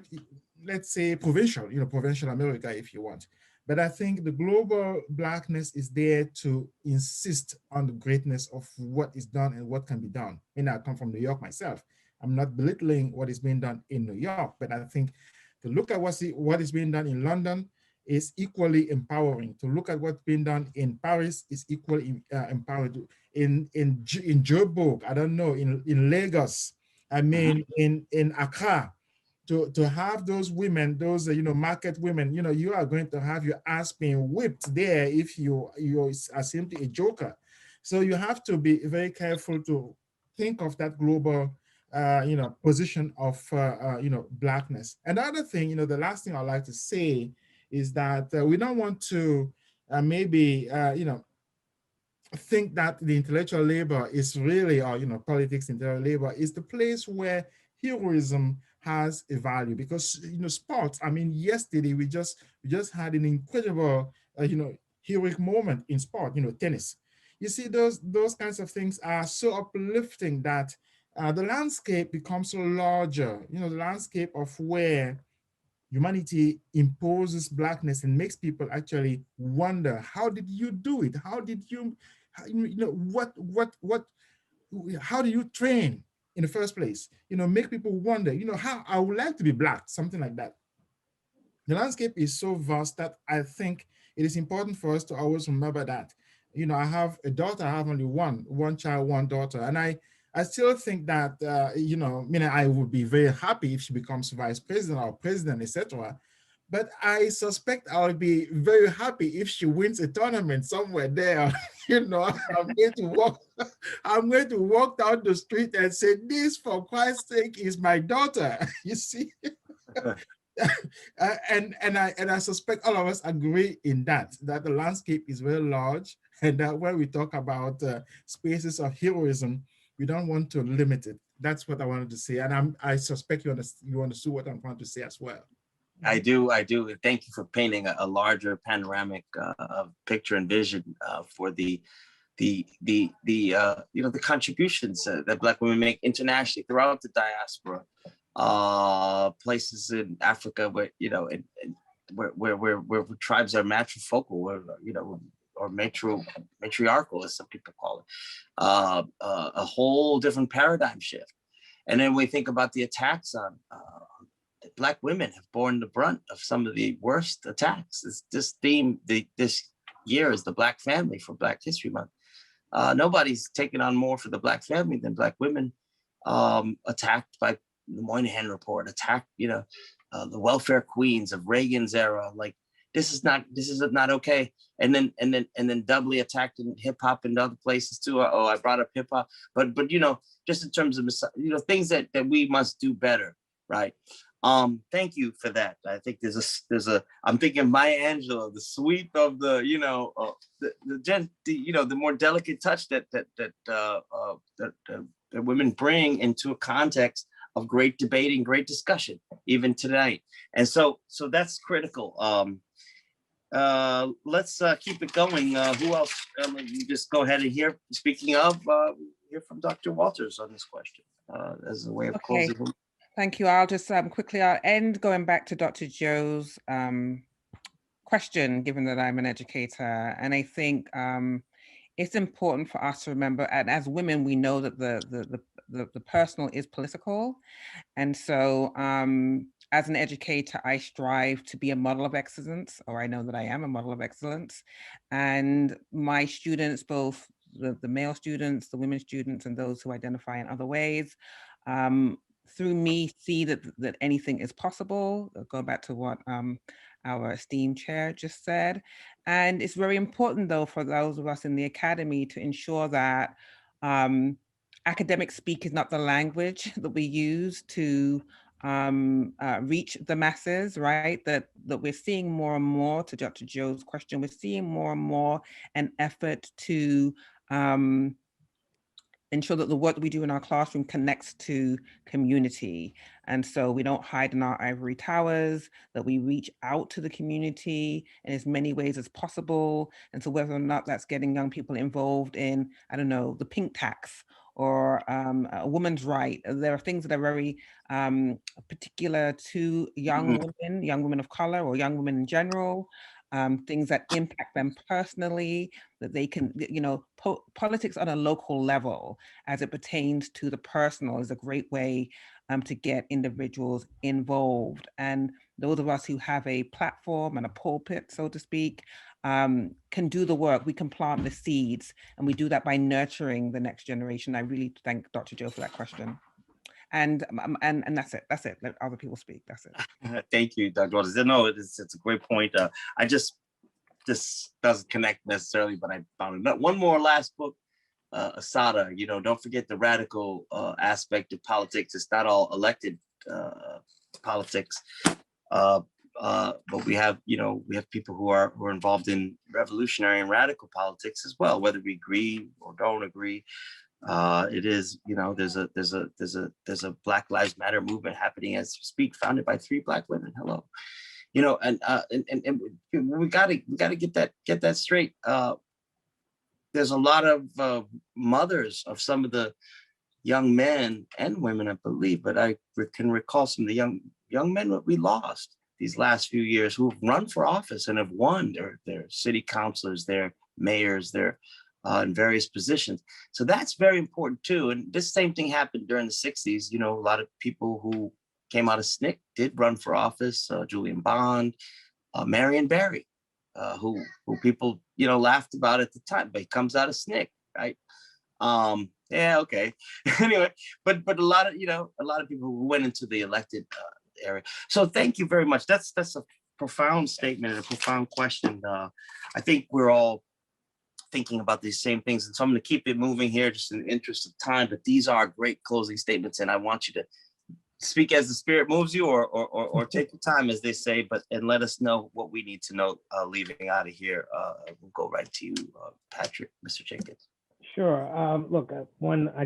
let's say, provincial, provincial America, if you want. But I think the global Blackness is there to insist on the greatness of what is done and what can be done. And I come from New York myself. I'm not belittling what is being done in New York, but I think to look at what is being done in London is equally empowering. To look at what's being done in Paris is equally empowering. In Joburg, I don't know, in Lagos, I mean, in Accra, to have those women, those market women, you are going to have your ass being whipped there if you are simply a joker. So you have to be very careful to think of that global position of Blackness. And the other thing, the last thing I'd like to say is that we don't want to maybe think that the intellectual labor is really, or politics, intellectual labor is the place where heroism has a value. Because sports, I mean, yesterday we just had an incredible heroic moment in sport, tennis. You see, those kinds of things are so uplifting that the landscape becomes so larger, the landscape of where humanity imposes Blackness and makes people actually wonder, how did you do it? How did you, how do you train in the first place? Make people wonder, how I would like to be Black, something like that. The landscape is so vast that I think it is important for us to always remember that. I have a daughter, I have only one child, one daughter, and I still think that, I would be very happy if she becomes vice president or president, etc. But I suspect I'll be very happy if she wins a tournament somewhere there. I'm going to walk down the street and say, this, for Christ's sake, is my daughter. You see? And I suspect all of us agree in that the landscape is very large, and that when we talk about spaces of heroism, we don't want to limit it. That's what I wanted to say, and I suspect you understood what I'm trying to say as well. I do. Thank you for painting a larger panoramic picture and vision for the contributions that Black women make internationally throughout the diaspora. Places in Africa where where tribes are matrifocal, or matriarchal, as some people call it, a whole different paradigm shift. And then we think about the attacks on Black women have borne the brunt of some of the worst attacks. This theme this year is the Black family for Black History Month. Nobody's taken on more for the Black family than Black women, attacked by the Moynihan Report, attacked, the welfare queens of Reagan's era. Like, this is not okay. And then doubly attacked in hip hop and other places too. I brought up hip hop, but just in terms of things that we must do better, right? Thank you for that. I think I'm thinking Maya Angelou, the sweep of the more delicate touch that that women bring into a context of great debating, great discussion, even tonight. And so that's critical. Let's keep it going. Who else? You just go ahead and hear. Speaking of, hear from Dr. Walters on this question as a way of Okay. closing. Thank you. I'll just quickly, I'll end going back to Dr. Joe's question, given that I'm an educator. And I think it's important for us to remember, and as women, we know that the personal is political. And so as an educator, I strive to be a model of excellence, or I know that I am a model of excellence. And my students, both the male students, the women students, and those who identify in other ways, through me, see that anything is possible. Going back to what our esteemed chair just said. And it's very important, though, for those of us in the academy to ensure that academic speak is not the language that we use to reach the masses, right? That we're seeing more and more, to Dr. Joe's question, we're seeing more and more an effort to ensure that the work that we do in our classroom connects to community. And so we don't hide in our ivory towers, that we reach out to the community in as many ways as possible. And so whether or not that's getting young people involved in, I don't know, the pink tax or a woman's right, there are things that are very particular to young women of color or young women in general. Things that impact them personally, that they can, you know, politics on a local level as it pertains to the personal is a great way to get individuals involved. And those of us who have a platform and a pulpit, so to speak, can do the work. We can plant the seeds, and we do that by nurturing the next generation. I really thank Dr. Joe for that question. And that's it. That's it. Let other people speak. That's it. Thank you, Dr. Waters. No, it's a great point. This doesn't connect necessarily, but I found it. One more last book, Asada. You know, don't forget the radical aspect of politics. It's not all elected politics, but we have people who are involved in revolutionary and radical politics as well, whether we agree or don't agree. It is, there's a Black Lives Matter movement happening as we speak, founded by 3 Black women. Hello, and we gotta get that straight. There's a lot of mothers of some of the young men and women, I believe, but I can recall some of the young men that we lost these last few years who've run for office and have won. Their city councilors, their mayors, their in various positions. So that's very important too. And this same thing happened during the 60s. A lot of people who came out of SNCC did run for office. Julian Bond, Marion Barry, who people, laughed about at the time, but he comes out of SNCC, right? Yeah, okay. Anyway, but a lot of people who went into the elected area. So thank you very much. That's a profound statement and a profound question. I think we're all thinking about these same things. And so I'm going to keep it moving here just in the interest of time, but these are great closing statements. And I want you to speak as the spirit moves you or take your time, as they say, and let us know what we need to know leaving out of here. We'll go right to you, Patrick, Mr. Jenkins. Sure. Look, I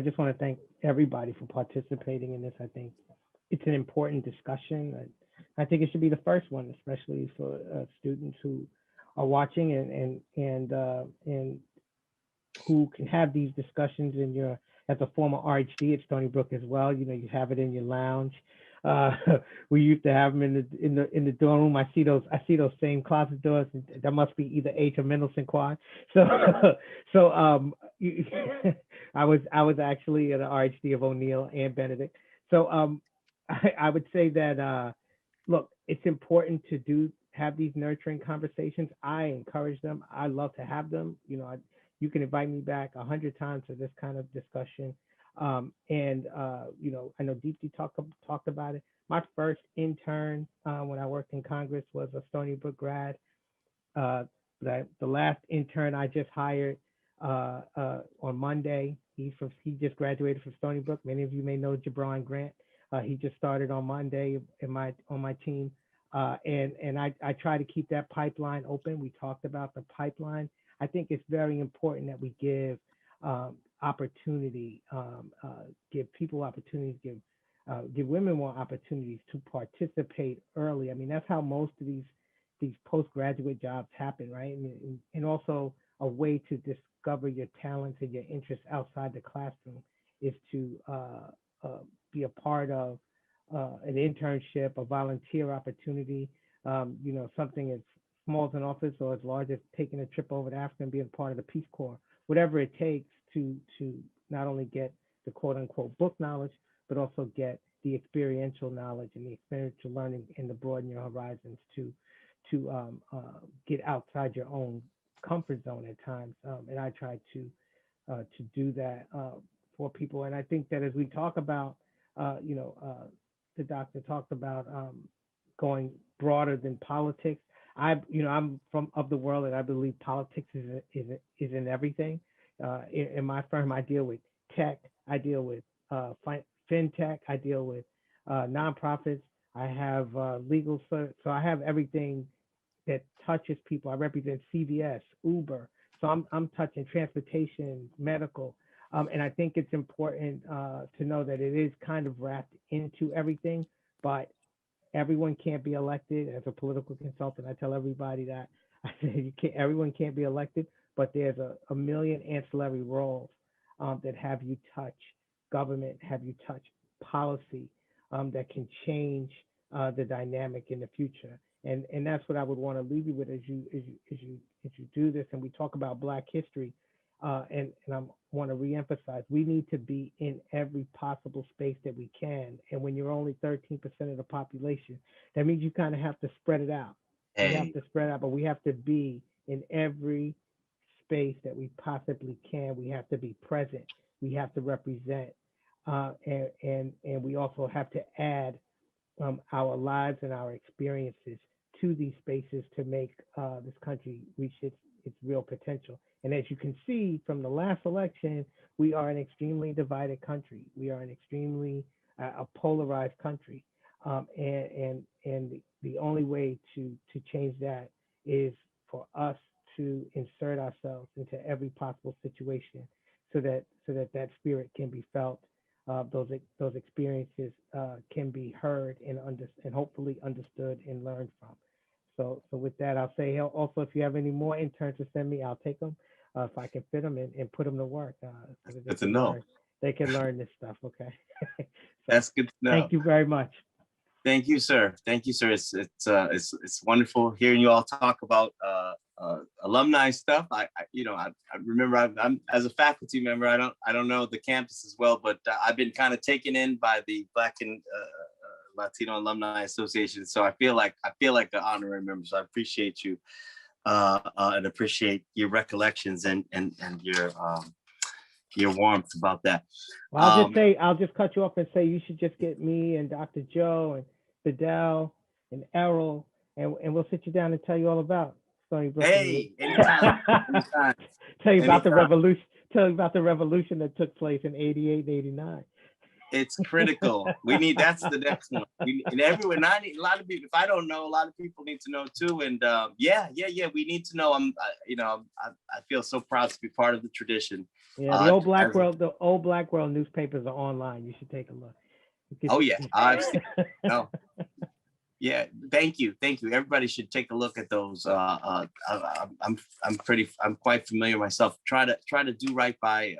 just want to thank everybody for participating in this. I think it's an important discussion. I think it should be the first one, especially for students who are watching and who can have these discussions as a former RHD at Stony Brook as well. You have it in your lounge. We used to have them in the dorm room. I see those same closet doors. That must be either H or Mendelssohn Quad. So I was actually at the RHD of O'Neill and Benedict. So I would say that look, it's important to have these nurturing conversations. I encourage them. I love to have them. You can invite me back 100 times for this kind of discussion. I know Deepti talked about it. My first intern when I worked in Congress was a Stony Brook grad. The last intern I just hired on Monday, he just graduated from Stony Brook. Many of you may know Jabron Grant. He just started on Monday on my team. And I try to keep that pipeline open. We talked about the pipeline. I think it's very important that we give opportunity, give people opportunities, give women more opportunities to participate early. I mean, that's how most of these postgraduate jobs happen, right? And also a way to discover your talents and your interests outside the classroom is to be a part of an internship, a volunteer opportunity, something as small as an office or as large as taking a trip over to Africa and being part of the Peace Corps, whatever it takes to not only get the quote unquote book knowledge, but also get the experiential knowledge and the experiential learning and to broaden your horizons to get outside your own comfort zone at times. And I try to do that for people. And I think that as we talk about, the doctor talked about going broader than politics. I'm of the world, and I believe politics is in everything. In my firm, I deal with tech, I deal with fintech, I deal with nonprofits. I have legal, so I have everything that touches people. I represent CVS, Uber, so I'm touching transportation, medical, and I think it's important to know that it is kind of wrapped into everything, but everyone can't be elected. As a political consultant, I tell everybody that I say everyone can't be elected, but there's a million ancillary roles that have you touch government, have you touch policy that can change the dynamic in the future. And that's what I would want to leave you with as you do this. And we talk about Black history, and I want to reemphasize, we need to be in every possible space that we can. And when you're only 13% of the population, that means you kind of have to spread it out. Hey. We have to spread out, but we have to be in every space that we possibly can. We have to be present. We have to represent, and we also have to add our lives and our experiences to these spaces to make this country reach its real potential. And as you can see from the last election, we are an extremely divided country. We are an extremely a polarized country, and the only way to change that is for us to insert ourselves into every possible situation, so that spirit can be felt. Those experiences can be heard and hopefully understood and learned from. So with that, I'll say also, if you have any more interns to send me, I'll take them if I can fit them and put them to work. So Good to know. They can learn this stuff. Okay. So, that's good to know. Thank you very much. Thank you, sir. Thank you, sir. It's wonderful hearing you all talk about alumni stuff. I remember I'm as a faculty member. I don't know the campus as well, but I've been kind of taken in by the Black and Latino Alumni Association. So I feel like an honorary member. So I appreciate you and appreciate your recollections and your warmth about that. Well, I'll just cut you off and say you should just get me and Dr. Joe and Fidel and Errol, and we'll sit you down and tell you all about Stony Brook. Hey, anytime. Tell you about the revolution. Tell you about the revolution that took place in '88 and '89. It's critical. That's the next one. And everyone, a lot of people, if I don't know, a lot of people need to know too. And we need to know. I feel so proud to be part of the tradition. Yeah, the old Black World newspapers are online. You should take a look. I've seen. No. Yeah, thank you. Everybody should take a look at those. I'm quite familiar myself. Try to do right by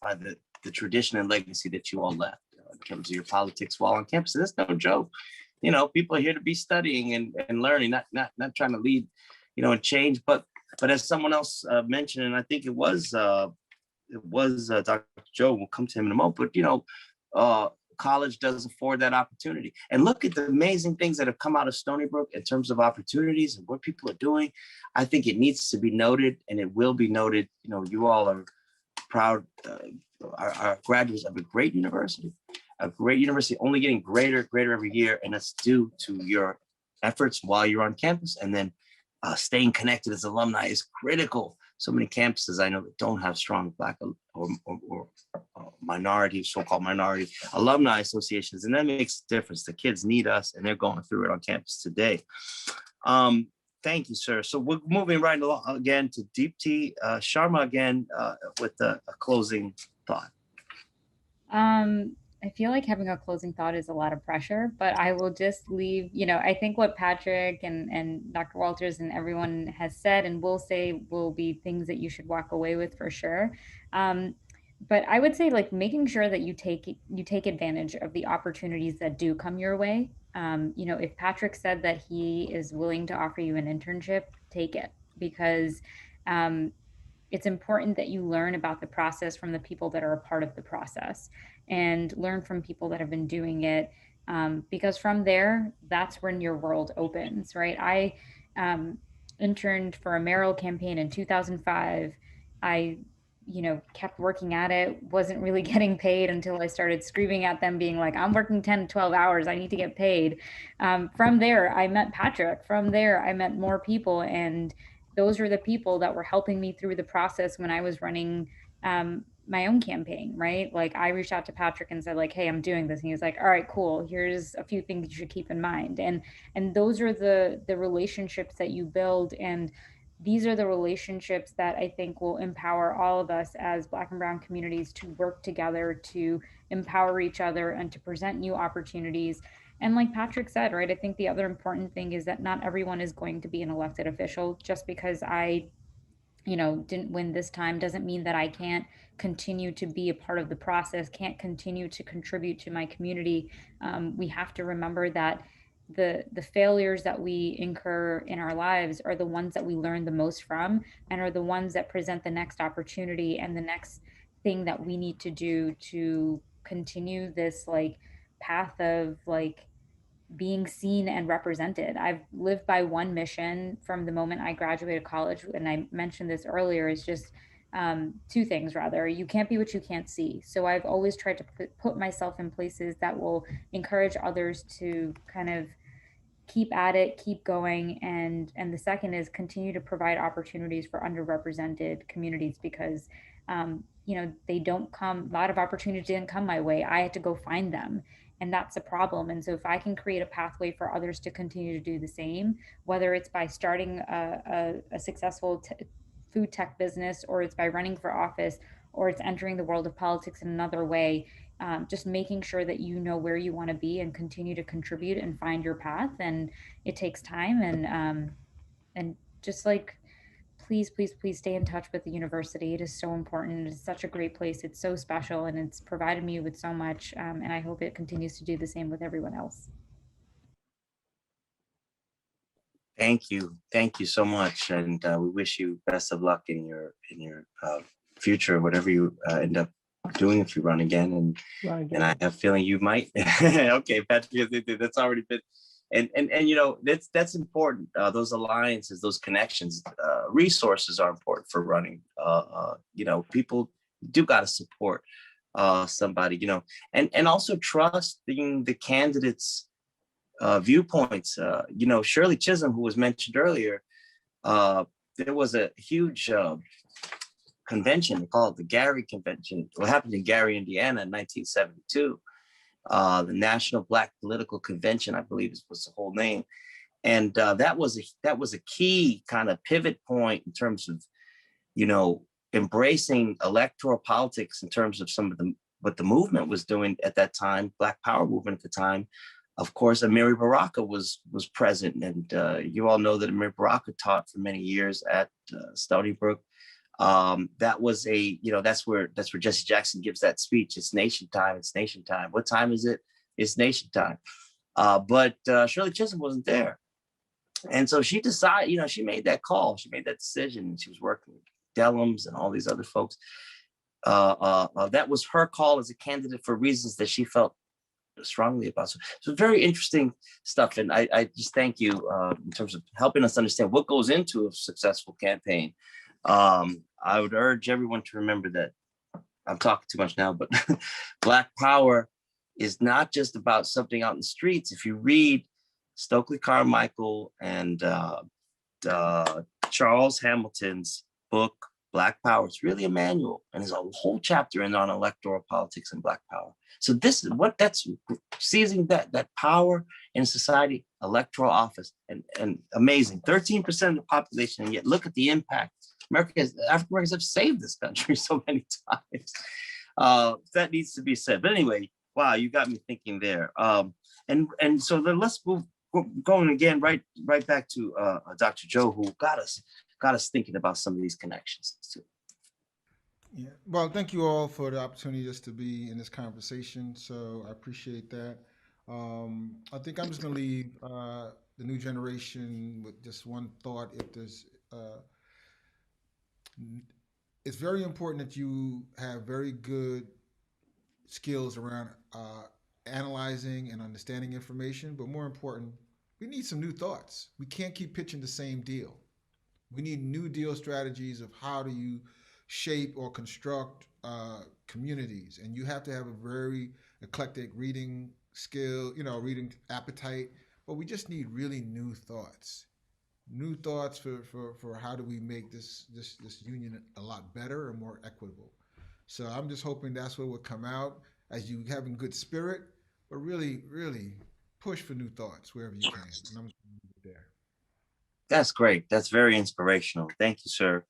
the tradition and legacy that you all left in terms of your politics while on campus. That's no joke. People are here to be studying and learning, not trying to lead, and change. But as someone else mentioned, and I think it was Dr. Joe. We'll come to him in a moment. But college does afford that opportunity. And look at the amazing things that have come out of Stony Brook in terms of opportunities and what people are doing. I think it needs to be noted, and it will be noted. You all are proud, are graduates of a great university, only getting greater every year. And that's due to your efforts while you're on campus. And then staying connected as alumni is critical. So many campuses I know that don't have strong Black or minority, so-called minority alumni associations, and that makes a difference. The kids need us, and they're going through it on campus today. Thank you, sir. So we're moving right along again to Deepti Sharma again with a closing thought? I feel like having a closing thought is a lot of pressure, but I will just leave, I think what Patrick and Dr. Walters and everyone has said and will say will be things that you should walk away with for sure. But I would say like making sure that you take advantage of the opportunities that do come your way. If Patrick said that he is willing to offer you an internship, take it, because it's important that you learn about the process from the people that are a part of the process and learn from people that have been doing it. Because from there, that's when your world opens, right? I interned for a mayoral campaign in 2005. I kept working at it, wasn't really getting paid until I started screaming at them, being like, I'm working 10 to 12 hours, I need to get paid. From there, I met Patrick. From there, I met more people, and those are the people that were helping me through the process when I was running my own campaign, right? Like I reached out to Patrick and said like, hey, I'm doing this. And he was like, all right, cool. Here's a few things you should keep in mind. And those are the relationships that you build. And these are the relationships that I think will empower all of us as Black and Brown communities to work together, to empower each other, and to present new opportunities. And like Patrick said, right, I think the other important thing is that not everyone is going to be an elected official. Just because I didn't win this time doesn't mean that I can't continue to be a part of the process, can't continue to contribute to my community. We have to remember that the failures that we incur in our lives are the ones that we learn the most from, and are the ones that present the next opportunity and the next thing that we need to do to continue this like path of like being seen and represented. I've lived by one mission from the moment I graduated college, and I mentioned this earlier, is just two things rather. You can't be what you can't see. So I've always tried to put myself in places that will encourage others to kind of keep at it, keep going. And the second is continue to provide opportunities for underrepresented communities, because they don't come, a lot of opportunities didn't come my way. I had to go find them. And that's a problem. And so if I can create a pathway for others to continue to do the same, whether it's by starting a successful food tech business, or it's by running for office, or it's entering the world of politics in another way, just making sure that you know where you want to be and continue to contribute and find your path. And it takes time, and just like, please, please, please stay in touch with the university. It is so important. It's such a great place. It's so special, and it's provided me with so much. And I hope it continues to do the same with everyone else. Thank you so much, and we wish you best of luck in your future, whatever you end up doing if you run again. And I have a feeling you might. Okay, Patrick, that's already been. And that's important. Those alliances, those connections, resources are important for running. People do got to support somebody. And also trusting the candidates' viewpoints. Shirley Chisholm, who was mentioned earlier, there was a huge convention called the Gary Convention. What happened in Gary, Indiana, in 1972. The National Black Political Convention, I believe was the whole name. And that was a key kind of pivot point in terms of, embracing electoral politics in terms of what the movement was doing at that time, Black Power movement at the time. Of course, Amiri Baraka was present, and you all know that Amiri Baraka taught for many years at Stony Brook. That was that's where Jesse Jackson gives that speech. It's nation time. It's nation time. What time is it? It's nation time. But Shirley Chisholm wasn't there. And so she decided, she made that call. She made that decision. And she was working with Dellums and all these other folks. That was her call as a candidate for reasons that she felt strongly about. So very interesting stuff. And I just thank you in terms of helping us understand what goes into a successful campaign. I would urge everyone to remember that I'm talking too much now, but Black Power is not just about something out in the streets. If you read Stokely Carmichael and Charles Hamilton's book, Black Power, it's really a manual, and there's a whole chapter in on electoral politics and Black Power. So this is that's seizing that power in society, electoral office, and amazing. 13% of the population, and yet look at the impact. African Americans have saved this country so many times. That needs to be said. But anyway, wow, you got me thinking there. And so then let's move going again right back to Dr. Joe, who got us thinking about some of these connections too. Yeah. Well, thank you all for the opportunity just to be in this conversation. So I appreciate that. I think I'm just going to leave the new generation with just one thought. If there's, it's very important that you have very good skills around analyzing and understanding information. But more important, we need some new thoughts. We can't keep pitching the same deal. We need new deal strategies of how do you shape or construct communities, and you have to have a very eclectic reading skill, reading appetite. But we just need really new thoughts for how do we make this union a lot better and more equitable. So I'm just hoping that's what will come out as you having good spirit, but really, really push for new thoughts wherever you can. And I'm just gonna leave it there. That's great. That's very inspirational. Thank you, sir.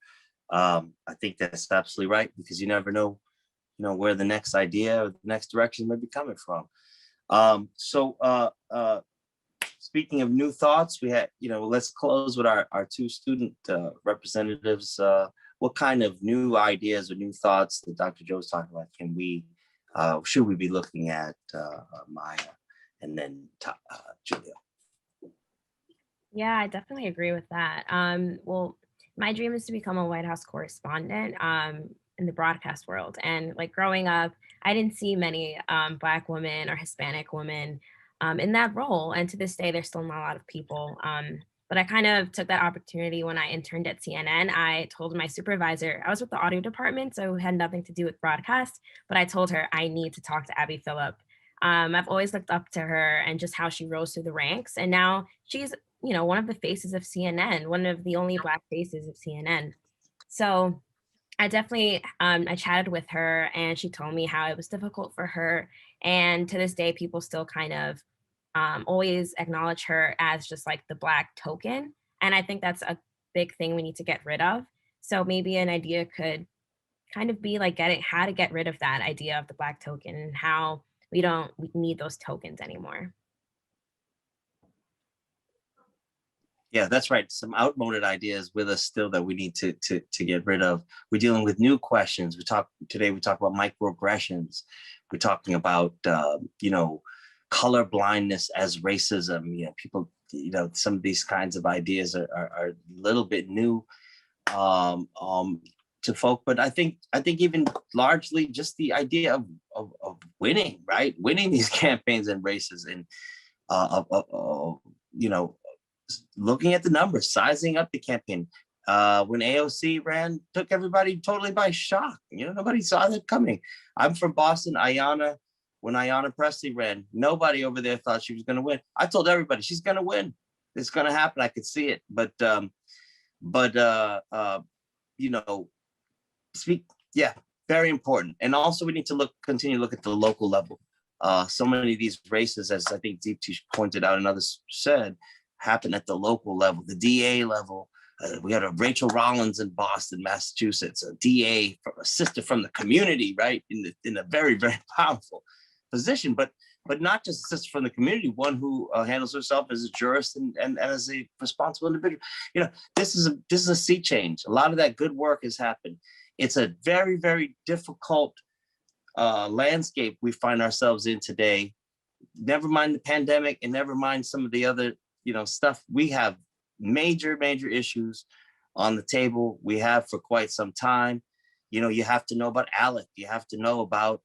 I think that's absolutely right, because you never know, where the next idea or the next direction may be coming from. Speaking of new thoughts, we had, let's close with our two student representatives. What kind of new ideas or new thoughts that Dr. Joe's talking about should we be looking at, Maya, and then Julia? Yeah, I definitely agree with that. Well, my dream is to become a White House correspondent in the broadcast world. And like growing up, I didn't see many Black women or Hispanic women in that role. And to this day, there's still not a lot of people. But I kind of took that opportunity when I interned at CNN. I told my supervisor, I was with the audio department, so it had nothing to do with broadcast, but I told her I need to talk to Abby Phillip. I've always looked up to her and just how she rose through the ranks. And now she's one of the faces of CNN, one of the only Black faces of CNN. So I definitely, I chatted with her and she told me how it was difficult for her. And to this day, people still kind of always acknowledge her as just like the Black token. And I think that's a big thing we need to get rid of. So maybe an idea could kind of be like how to get rid of that idea of the Black token and how we need those tokens anymore. Yeah, that's right. Some outmoded ideas with us still that we need to get rid of. We're dealing with new questions. We talk about microaggressions. We're talking about color blindness as racism. People, some of these kinds of ideas are a little bit new to folk, but I think even largely just the idea of winning, right? Winning these campaigns and races, and looking at the numbers, sizing up the campaign. When AOC ran, took everybody totally by shock. Nobody saw that coming. I'm from Boston. When Ayanna Pressley ran, nobody over there thought she was going to win. I told everybody she's going to win. It's going to happen. I could see it. But very important. And also we need to continue to look at the local level. So many of these races, as I think Deepti pointed out and others said, happen at the local level, the DA level. We had a Rachel Rollins in Boston, Massachusetts, a DA, a sister from the community, right? In a very, very powerful position, but not just a sister from the community, one who handles herself as a jurist and as a responsible individual. This is a sea change. A lot of that good work has happened. It's a very, very difficult landscape we find ourselves in today. Never mind the pandemic and never mind some of the other stuff. We have major issues on the table. We have for quite some time. You have to know about ALEC. You have to know about,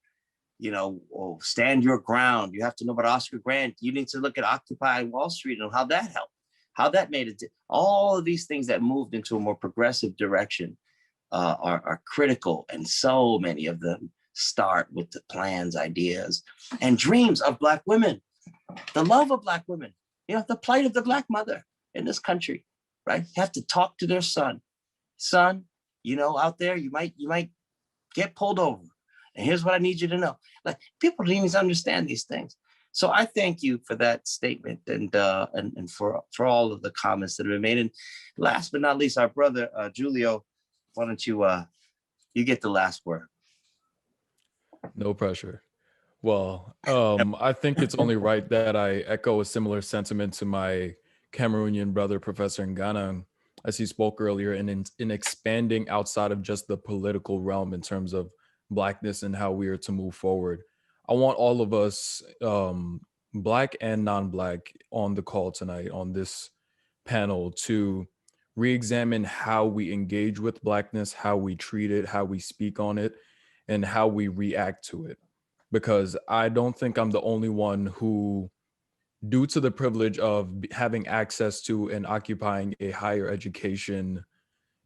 Stand Your Ground. You have to know about Oscar Grant. You need to look at Occupy Wall Street and how that helped, how that made it. All of these things that moved into a more progressive direction are critical. And so many of them start with the plans, ideas, and dreams of Black women, the love of Black women. The plight of the Black mother in this country, right? You have to talk to their son. Son, out there, you might get pulled over. And here's what I need you to know. Like, people don't even understand these things. So I thank you for that statement and for all of the comments that have been made. And last but not least, our brother, Julio, why don't you get the last word? No pressure. Well, I think it's only right that I echo a similar sentiment to my Cameroonian brother, Professor Ngana, as he spoke earlier, in expanding outside of just the political realm in terms of Blackness and how we are to move forward. I want all of us, Black and non-Black, on the call tonight, on this panel, to re-examine how we engage with Blackness, how we treat it, how we speak on it, and how we react to it. Because I don't think I'm the only one who, due to the privilege of having access to and occupying a higher education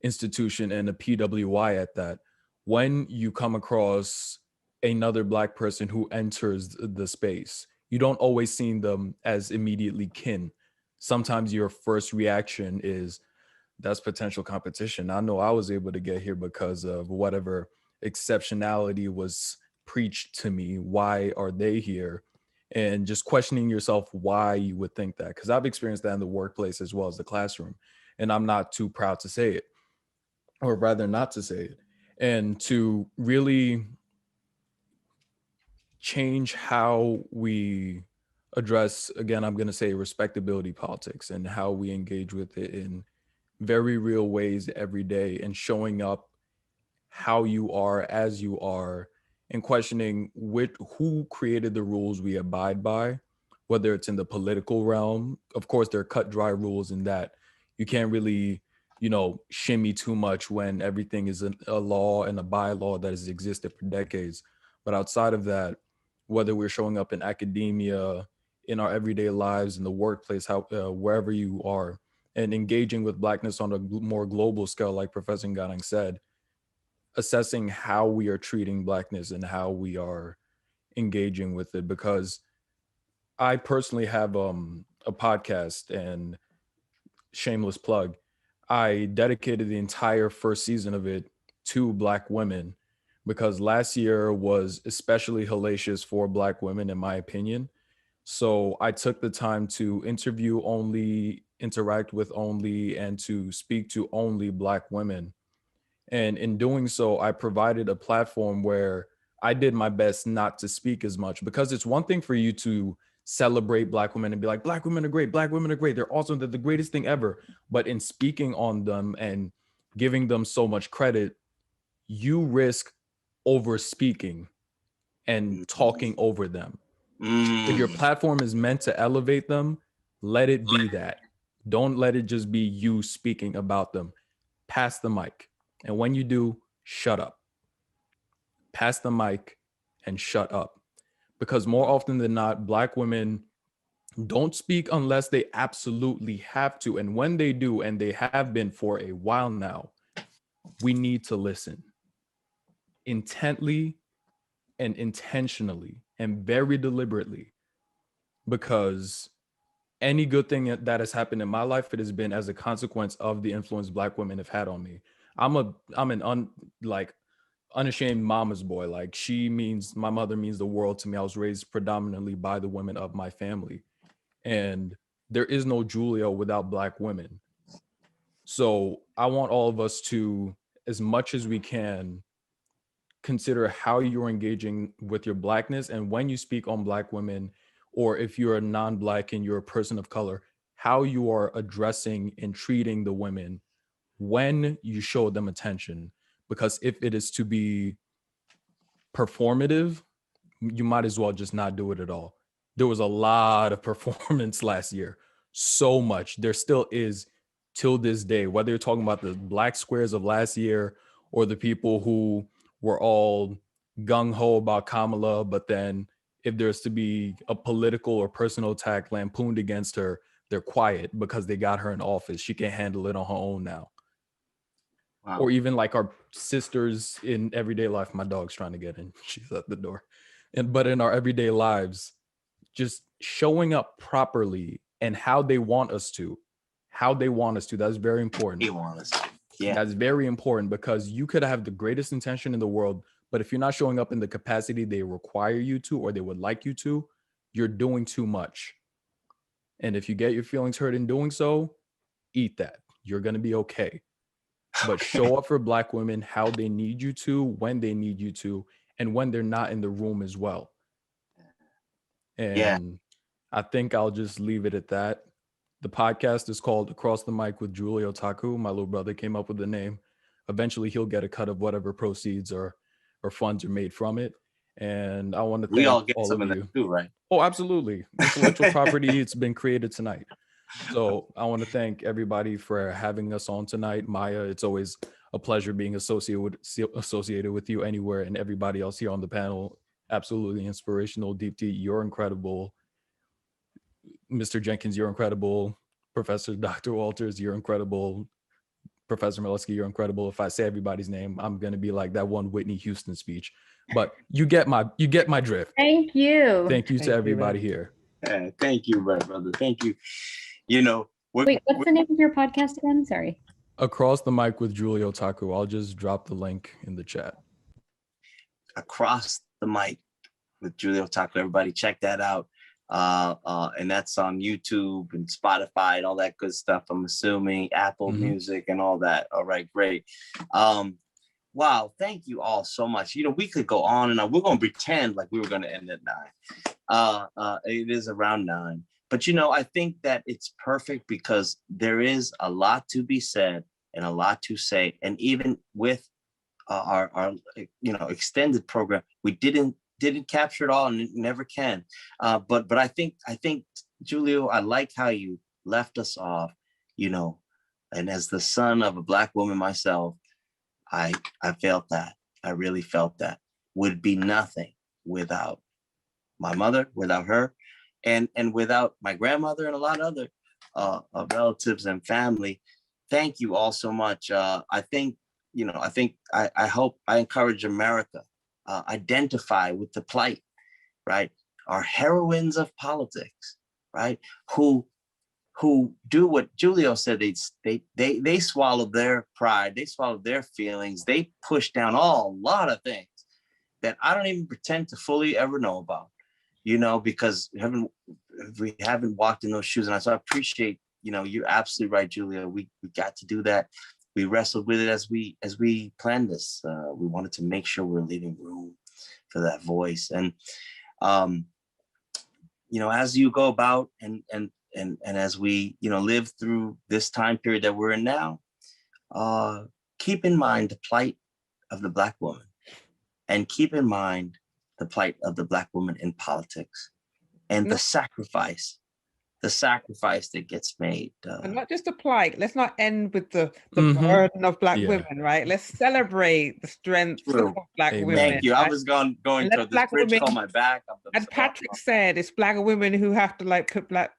institution and a PWI at that, when you come across another Black person who enters the space, you don't always see them as immediately kin. Sometimes your first reaction is, that's potential competition. I know I was able to get here because of whatever exceptionality was preached to me. Why are they here? And just questioning yourself why you would think that. Because I've experienced that in the workplace as well as the classroom. And I'm not too proud to say it, or rather not to say it. And to really change how we address, again, I'm going to say respectability politics and how we engage with it in very real ways every day, and showing up how you are as you are, and questioning who created the rules we abide by, whether it's in the political realm. Of course, there are cut dry rules in that you can't really, shimmy too much when everything is a law and a bylaw that has existed for decades. But outside of that, whether we're showing up in academia, in our everyday lives, in the workplace, wherever you are, and engaging with Blackness on a more global scale, like Professor Nganang said, assessing how we are treating Blackness and how we are engaging with it. Because I personally have a podcast, and shameless plug, I dedicated the entire first season of it to Black women, because last year was especially hellacious for Black women, in my opinion. So I took the time to interview only, interact with only, and to speak to only Black women. And in doing so, I provided a platform where I did my best not to speak as much, because it's one thing for you to celebrate Black women and be like, Black women are great, Black women are great, they're awesome, they're the greatest thing ever. But in speaking on them and giving them so much credit, you risk over speaking and talking over them. If your platform is meant to elevate them, let it be that. Don't let it just be you speaking about them. Pass the mic. And when you do, shut up. Pass the mic and shut up. Because more often than not, Black women don't speak unless they absolutely have to. And when they do, and they have been for a while now, we need to listen intently and intentionally and very deliberately. Because any good thing that has happened in my life, it has been as a consequence of the influence Black women have had on me. I'm an unashamed mama's boy. Like, my mother means the world to me. I was raised predominantly by the women of my family, and there is no Julia without Black women. So I want all of us to, as much as we can, consider how you're engaging with your Blackness. And when you speak on Black women, or if you're a non-Black and you're a person of color, how you are addressing and treating the women when you show them attention. Because if it is to be performative, you might as well just not do it at all. There was a lot of performance last year, so much. There still is till this day, whether you're talking about the Black squares of last year or the people who were all gung-ho about Kamala, but then if there's to be a political or personal attack lampooned against her, they're quiet because they got her in office. She can handle it on her own now. Wow. Or even like our sisters in everyday life. My dog's trying to get in. She's at the door. But in our everyday lives, just showing up properly and how they want us to. That's very important. They want us to. Yeah. That's very important, because you could have the greatest intention in the world, but if you're not showing up in the capacity they require you to, or they would like you to, you're doing too much. And if you get your feelings hurt in doing so, eat that. You're going to be okay. But show up for Black women how they need you to, when they need you to, and when they're not in the room as well. And Yeah. I think I'll just leave it at that. The podcast is called Across the Mic with Julie Otaku. My little brother came up with the name. Eventually he'll get a cut of whatever proceeds or funds are made from it. And I want to thank We all get all some of of you. that too, right? Oh, absolutely. Intellectual property, it's been created tonight. So I want to thank everybody for having us on tonight. Maya, it's always a pleasure being associated with you anywhere, and everybody else here on the panel. Absolutely inspirational. Deepti, you're incredible. Mr. Jenkins, you're incredible. Professor Dr. Walters, you're incredible. Professor Milewski, you're incredible. If I say everybody's name, I'm gonna be like that one Whitney Houston speech. But you get my drift. Thank you. Thank you to Thank you, everybody man. here. Yeah, thank you, my brother. Thank you. You know, Wait, what's the name of your podcast again? Sorry. Across the Mic with Julie Otaku. I'll just drop the link in the chat. Across the Mic with Julie Otaku. Everybody check that out. And that's on YouTube and Spotify and all that good stuff. I'm assuming Apple Music and all that. All right, great. Wow, thank you all so much. You know, we could go on and on. We're going to pretend like we were going to end at 9. It is around 9. But, you know, I think that it's perfect because there is a lot to be said and a lot to say. And even with our extended program, we didn't capture it all and never can. But I think, Julio, I like how you left us off, you know, and as the son of a Black woman myself, I felt that. I really felt that. Would be nothing without my mother, without her, and without my grandmother and a lot of other relatives and family. Thank you all so much. I hope I encourage America, identify with the plight, right? Our heroines of politics, right? Who do what Julio said. They swallowed their pride, they swallowed their feelings, they pushed down a lot of things that I don't even pretend to fully ever know about, you know, because we haven't walked in those shoes. And so I appreciate, you know, you're absolutely right, Julio. We got to do that. We wrestled with it as we planned this. We wanted to make sure we're leaving room for that voice. And you know, as you go about and as we, you know, live through this time period that we're in now, keep in mind the plight of the Black woman, and keep in mind the plight of the Black woman in politics, and the sacrifice that gets made. And not just the plight. Let's not end with the burden of Black women, right? Let's celebrate the strength of Black women. Thank you. Right? I was going to this bridge on my back. As Patrick said, it's Black women who have to like put black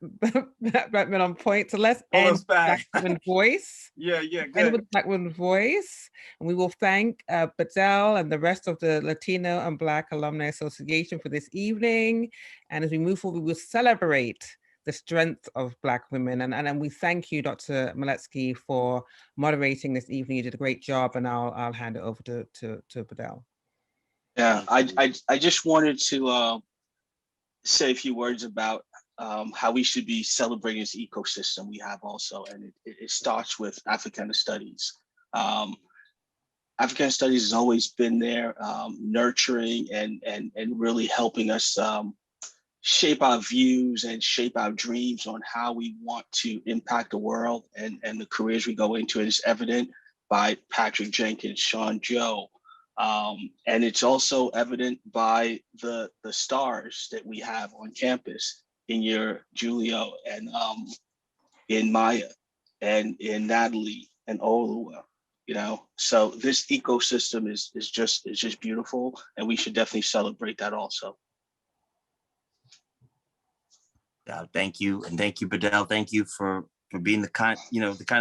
men on point. So let's end with Black women's voice. Yeah, end with Black women's voice. And we will thank Badel and the rest of the Latino and Black Alumni Association for this evening. And as we move forward, we will celebrate the strength of Black women. And we thank you, Dr. Milewski, for moderating this evening. You did a great job, and I'll hand it over to Badel. Yeah, I just wanted to say a few words about how we should be celebrating this ecosystem we have also. And it starts with Africana studies. Africana studies has always been there, nurturing and really helping us shape our views and shape our dreams on how we want to impact the world and the careers we go into. It is evident by Patrick Jenkins, Sean Joe, and it's also evident by the stars that we have on campus in your Julio and in Maya and in Natalie and Olua. You know, so this ecosystem is just beautiful, and we should definitely celebrate that also. Thank you, and thank you, Badel. Thank you for being the kind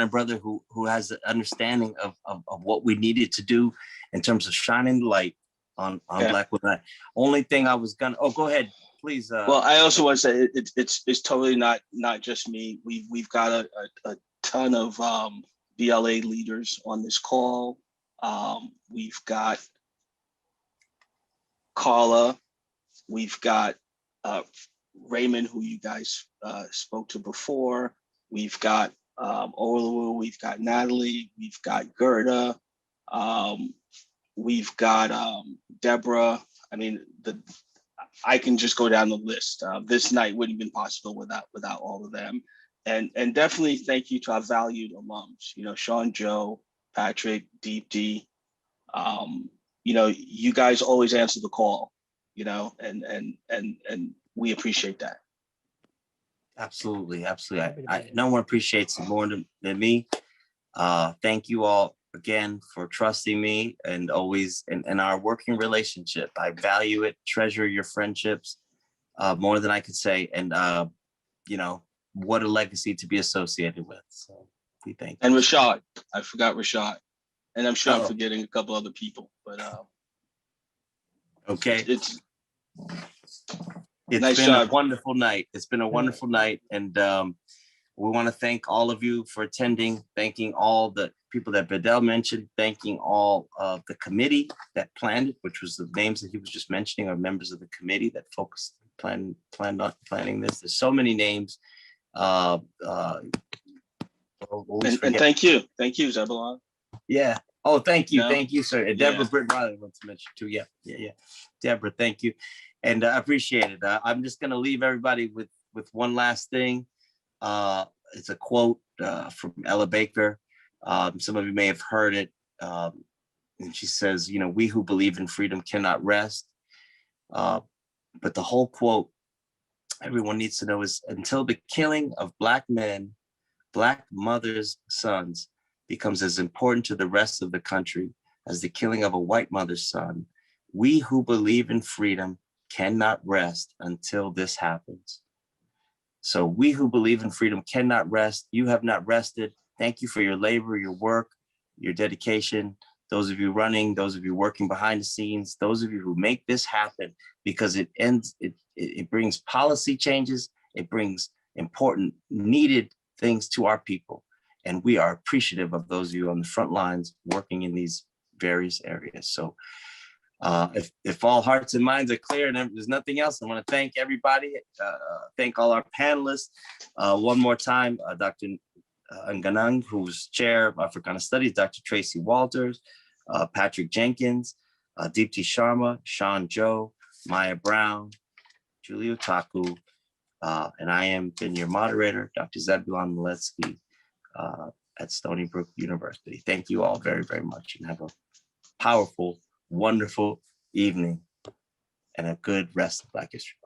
of brother who has the understanding of what we needed to do in terms of shining the light on Black women. Only thing I was gonna go ahead, please. Well, I also want to say it's totally not just me. We've got a ton of BLA leaders on this call. We've got Carla. We've got Raymond, who you guys spoke to before. We've got Olu, we've got Natalie, we've got Gerda, we've got Deborah. I mean, I can just go down the list. This night wouldn't have been possible without all of them. And definitely thank you to our valued alums, you know, Sean, Joe, Patrick, Deepti. You know, you guys always answer the call, you know, and we appreciate that. Absolutely, absolutely. No one appreciates it more than me. Thank you all again for trusting me and always in our working relationship. I value it, treasure your friendships more than I could say. And you know, what a legacy to be associated with. So we thank you. And Rashad, I forgot Rashad. And I'm sure I'm forgetting a couple other people, but okay. It's nice been job. A wonderful night. It's been a wonderful night. And we want to thank all of you for attending, thanking all the people that Bedell mentioned, thanking all of the committee that planned it, which was the names that he was just mentioning are members of the committee that focused, planned on planning this. There's so many names. And thank you, Zebulon. Yeah. Oh, thank you, sir. And Deborah Britt Riley wants to mention too. Yeah. Deborah, thank you, and I appreciate it. I'm just gonna leave everybody with one last thing. It's a quote from Ella Baker. Some of you may have heard it, and she says, "You know, we who believe in freedom cannot rest." But the whole quote, everyone needs to know, is until the killing of Black men, Black mothers' sons becomes as important to the rest of the country as the killing of a white mother's son, we who believe in freedom cannot rest until this happens. So we who believe in freedom cannot rest. You have not rested. Thank you for your labor, your work, your dedication. Those of you running, those of you working behind the scenes, those of you who make this happen, because it brings policy changes. It brings important, needed things to our people. And we are appreciative of those of you on the front lines working in these various areas. So if all hearts and minds are clear and there's nothing else, I want to thank everybody, thank all our panelists. One more time, Dr. Nganang, who's chair of Africana Studies, Dr. Tracy Walters, Patrick Jenkins, Deepti Sharma, Sean Joe, Maya Brown, Julia Taku, and I am been your moderator, Dr. Zebulon Maletsky at Stony Brook University. Thank you all very, very much, and have a powerful, wonderful evening and a good rest of Black History.